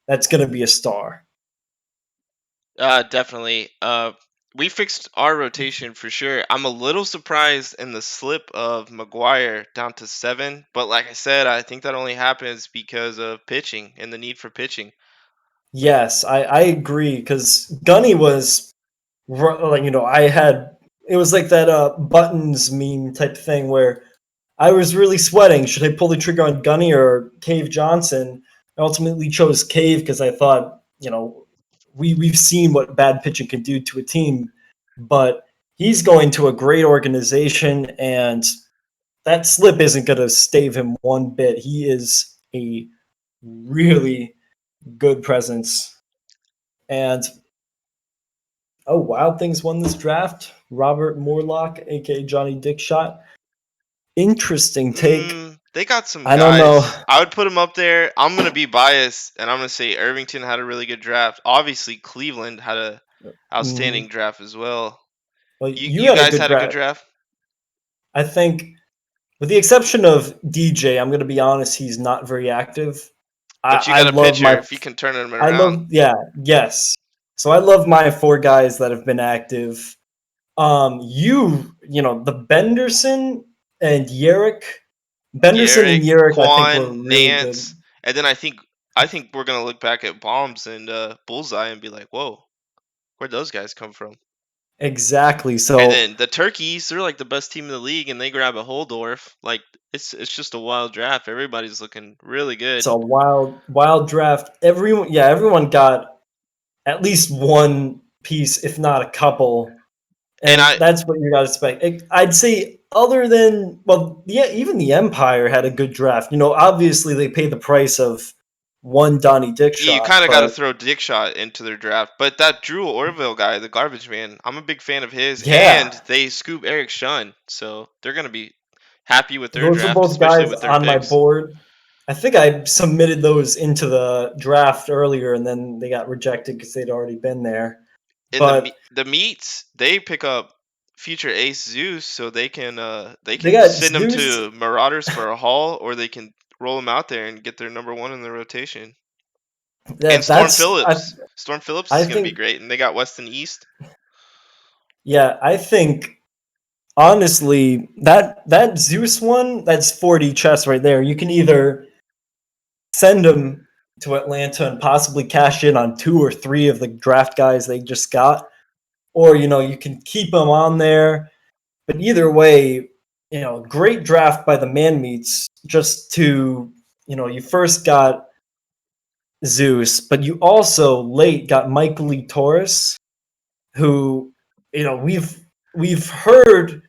that's going to be a star. Definitely. We fixed our rotation for sure. I'm a little surprised in the slip of McGuire down to 7, but like I said, I think that only happens because of pitching and the need for pitching. Yes, I agree because Gunny was like it was like that buttons meme type thing where I was really sweating. Should I pull the trigger on Gunny or Cave Johnson? I ultimately chose Cave because I thought we've seen what bad pitching can do to a team, but he's going to a great organization and that slip isn't going to stave him one bit. He is a really good presence. And Wild Things won this draft. Robert Morlock, aka Johnny Dickshot. Interesting take. They got some I guys. don't know. I would put them up there. I'm gonna be biased, and I'm gonna say Irvington had a really good draft. Obviously, Cleveland had a outstanding draft as well. Well, You had guys a had a good draft. I think, with the exception of DJ, I'm going to be honest, he's not very active. But you got a pitcher if you can turn him around. Yes. So I love my 4 guys that have been active. The Benderson and Yerrick. Benderson and Yerrick, Quan, I think were really Nance, good. and then I think we're gonna look back at Bombs and Bullseye and be like, whoa, where'd those guys come from? Exactly. So and then the Turkeys, they're like the best team in the league, and they grab a Holdorf. Like it's just a wild draft. Everybody's looking really good. It's a wild draft. Everyone got at least one piece, if not a couple. And that's what you got to expect. I'd say other than, even the Empire had a good draft. Obviously they paid the price of one Donnie Dickshot. You kind of got to throw Dickshot into their draft. But that Drew Orville guy, the garbage man, I'm a big fan of his. Yeah. And they scoop Eric Shun, so they're going to be happy with their Those draft, are both especially guys with their on picks. my board. I think I submitted those into the draft earlier, and then they got rejected because they'd already been there. And the meats, they pick up future ace Zeus, so they can send them to Marauders for a haul, or they can roll them out there and get their number 1 in the rotation. Yeah, and Storm Phillips. Storm Phillips is going to be great, and they got West and East. Yeah, I think honestly that Zeus one, that's 40 chests right there. You can either send them to Atlanta and possibly cash in on 2 or 3 of the draft guys they just got, or you can keep them on there. But either way, great draft by the Man Meats. Just to you first got Zeus, but you also late got Michael Lee Torres, who we've heard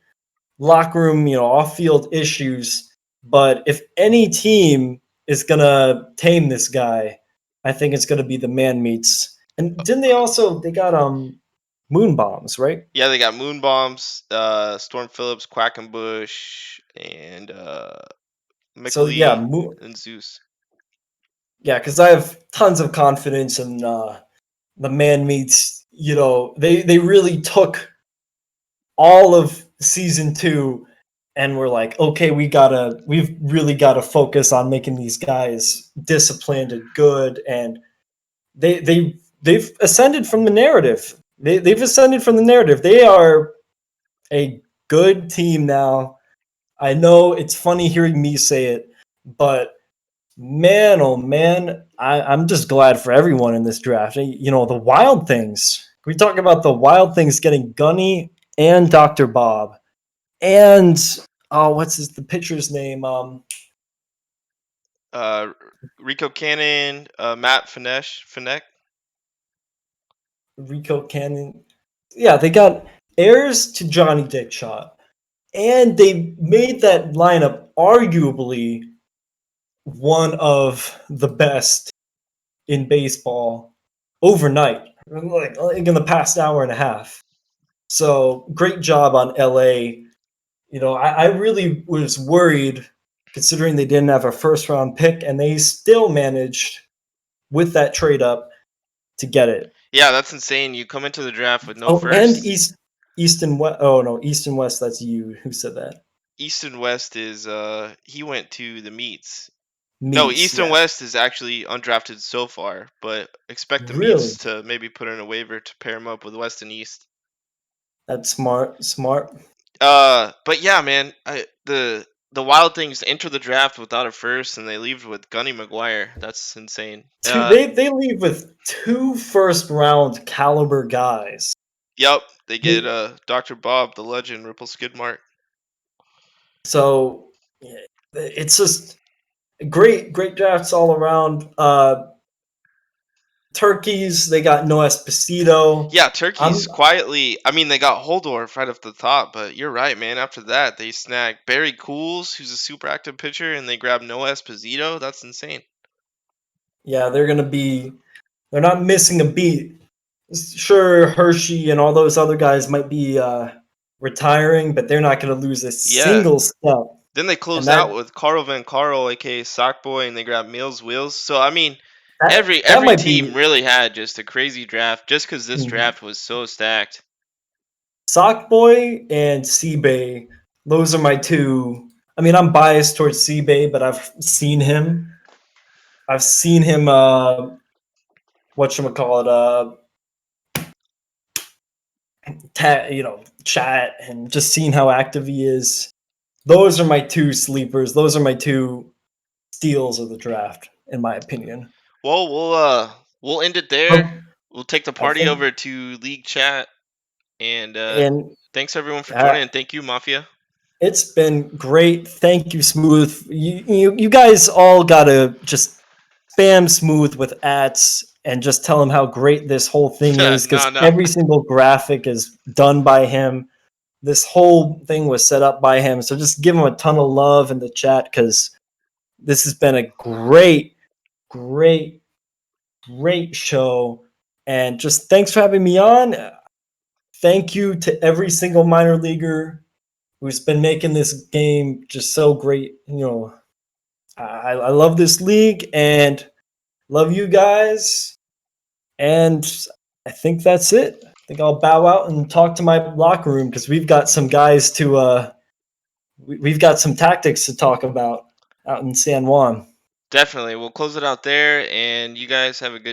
locker room off field issues, but if any team is gonna tame this guy, I think it's gonna be the Man Meats. And didn't they got Moon Bombs, right? Yeah, they got Moon Bombs, Storm Phillips, Quackenbush, and McLean and Zeus. Yeah, because I have tons of confidence in the Man Meats. They really took all of season 2 and we're like, okay, we've really gotta focus on making these guys disciplined and good, and they've ascended from the narrative. They've ascended from the narrative. They are a good team now. I know it's funny hearing me say it, but man, oh man, I'm just glad for everyone in this draft. The Wild Things. We talk about the Wild Things getting Gunny and Dr. Bob. And what's the pitcher's name? Rico Cannon, Matt Finneck. Rico Cannon. Yeah, they got heirs to Johnny Dickshot. And they made that lineup arguably one of the best in baseball overnight, like in the past hour and a half. So great job on LA. I really was worried considering they didn't have a first round pick, and they still managed with that trade up to get it. Yeah, that's insane. You come into the draft with no first. And East and West. Oh no, East and West. That's you who said that. East and West is he went to the Meats. No, East and West is actually undrafted so far, but expect the Meats to maybe put in a waiver to pair him up with West and East. That's smart. But yeah, man, the Wild Things enter the draft without a first, and they leave with Gunny McGuire. That's insane. They leave with 2 first-round caliber guys. Yep, they get Dr. Bob, the legend, Ripple Skidmark. So it's just great drafts all around. Turkeys, they got Noah Esposito. Yeah, Turkeys quietly. I mean, they got Holdorf right off the top, but you're right, man. After that, they snag Barry Cools, who's a super active pitcher, and they grab Noah Esposito. That's insane. Yeah, they're not missing a beat. Sure, Hershey and all those other guys might be retiring, but they're not going to lose a single step. Then they close out with Carl Van Carl, aka Sockboy, and they grab Mills Wheels. So I mean, every team really had just a crazy draft, just because this draft was so stacked. Sockboy and Seabay, those are my 2. I mean, I'm biased towards Seabay, but I've seen him. Chat and just seeing how active he is. Those are my 2 sleepers. Those are my 2 steals of the draft, in my opinion. Well, we'll end it there. We'll take the party over to League Chat, and thanks everyone for joining. And thank you, Mafia. It's been great. Thank you, Smooth. You guys all gotta just spam Smooth with ats and just tell him how great this whole thing is, because every single graphic is done by him. This whole thing was set up by him. So just give him a ton of love in the chat, because this has been a great show. And just thanks for having me on. Thank you to every single minor leaguer who's been making this game just so great. I love this league and love you guys. And I think that's it. I think I'll bow out and talk to my locker room, because we've got some guys we've got some tactics to talk about out in San Juan. Definitely. We'll close it out there, and you guys have a good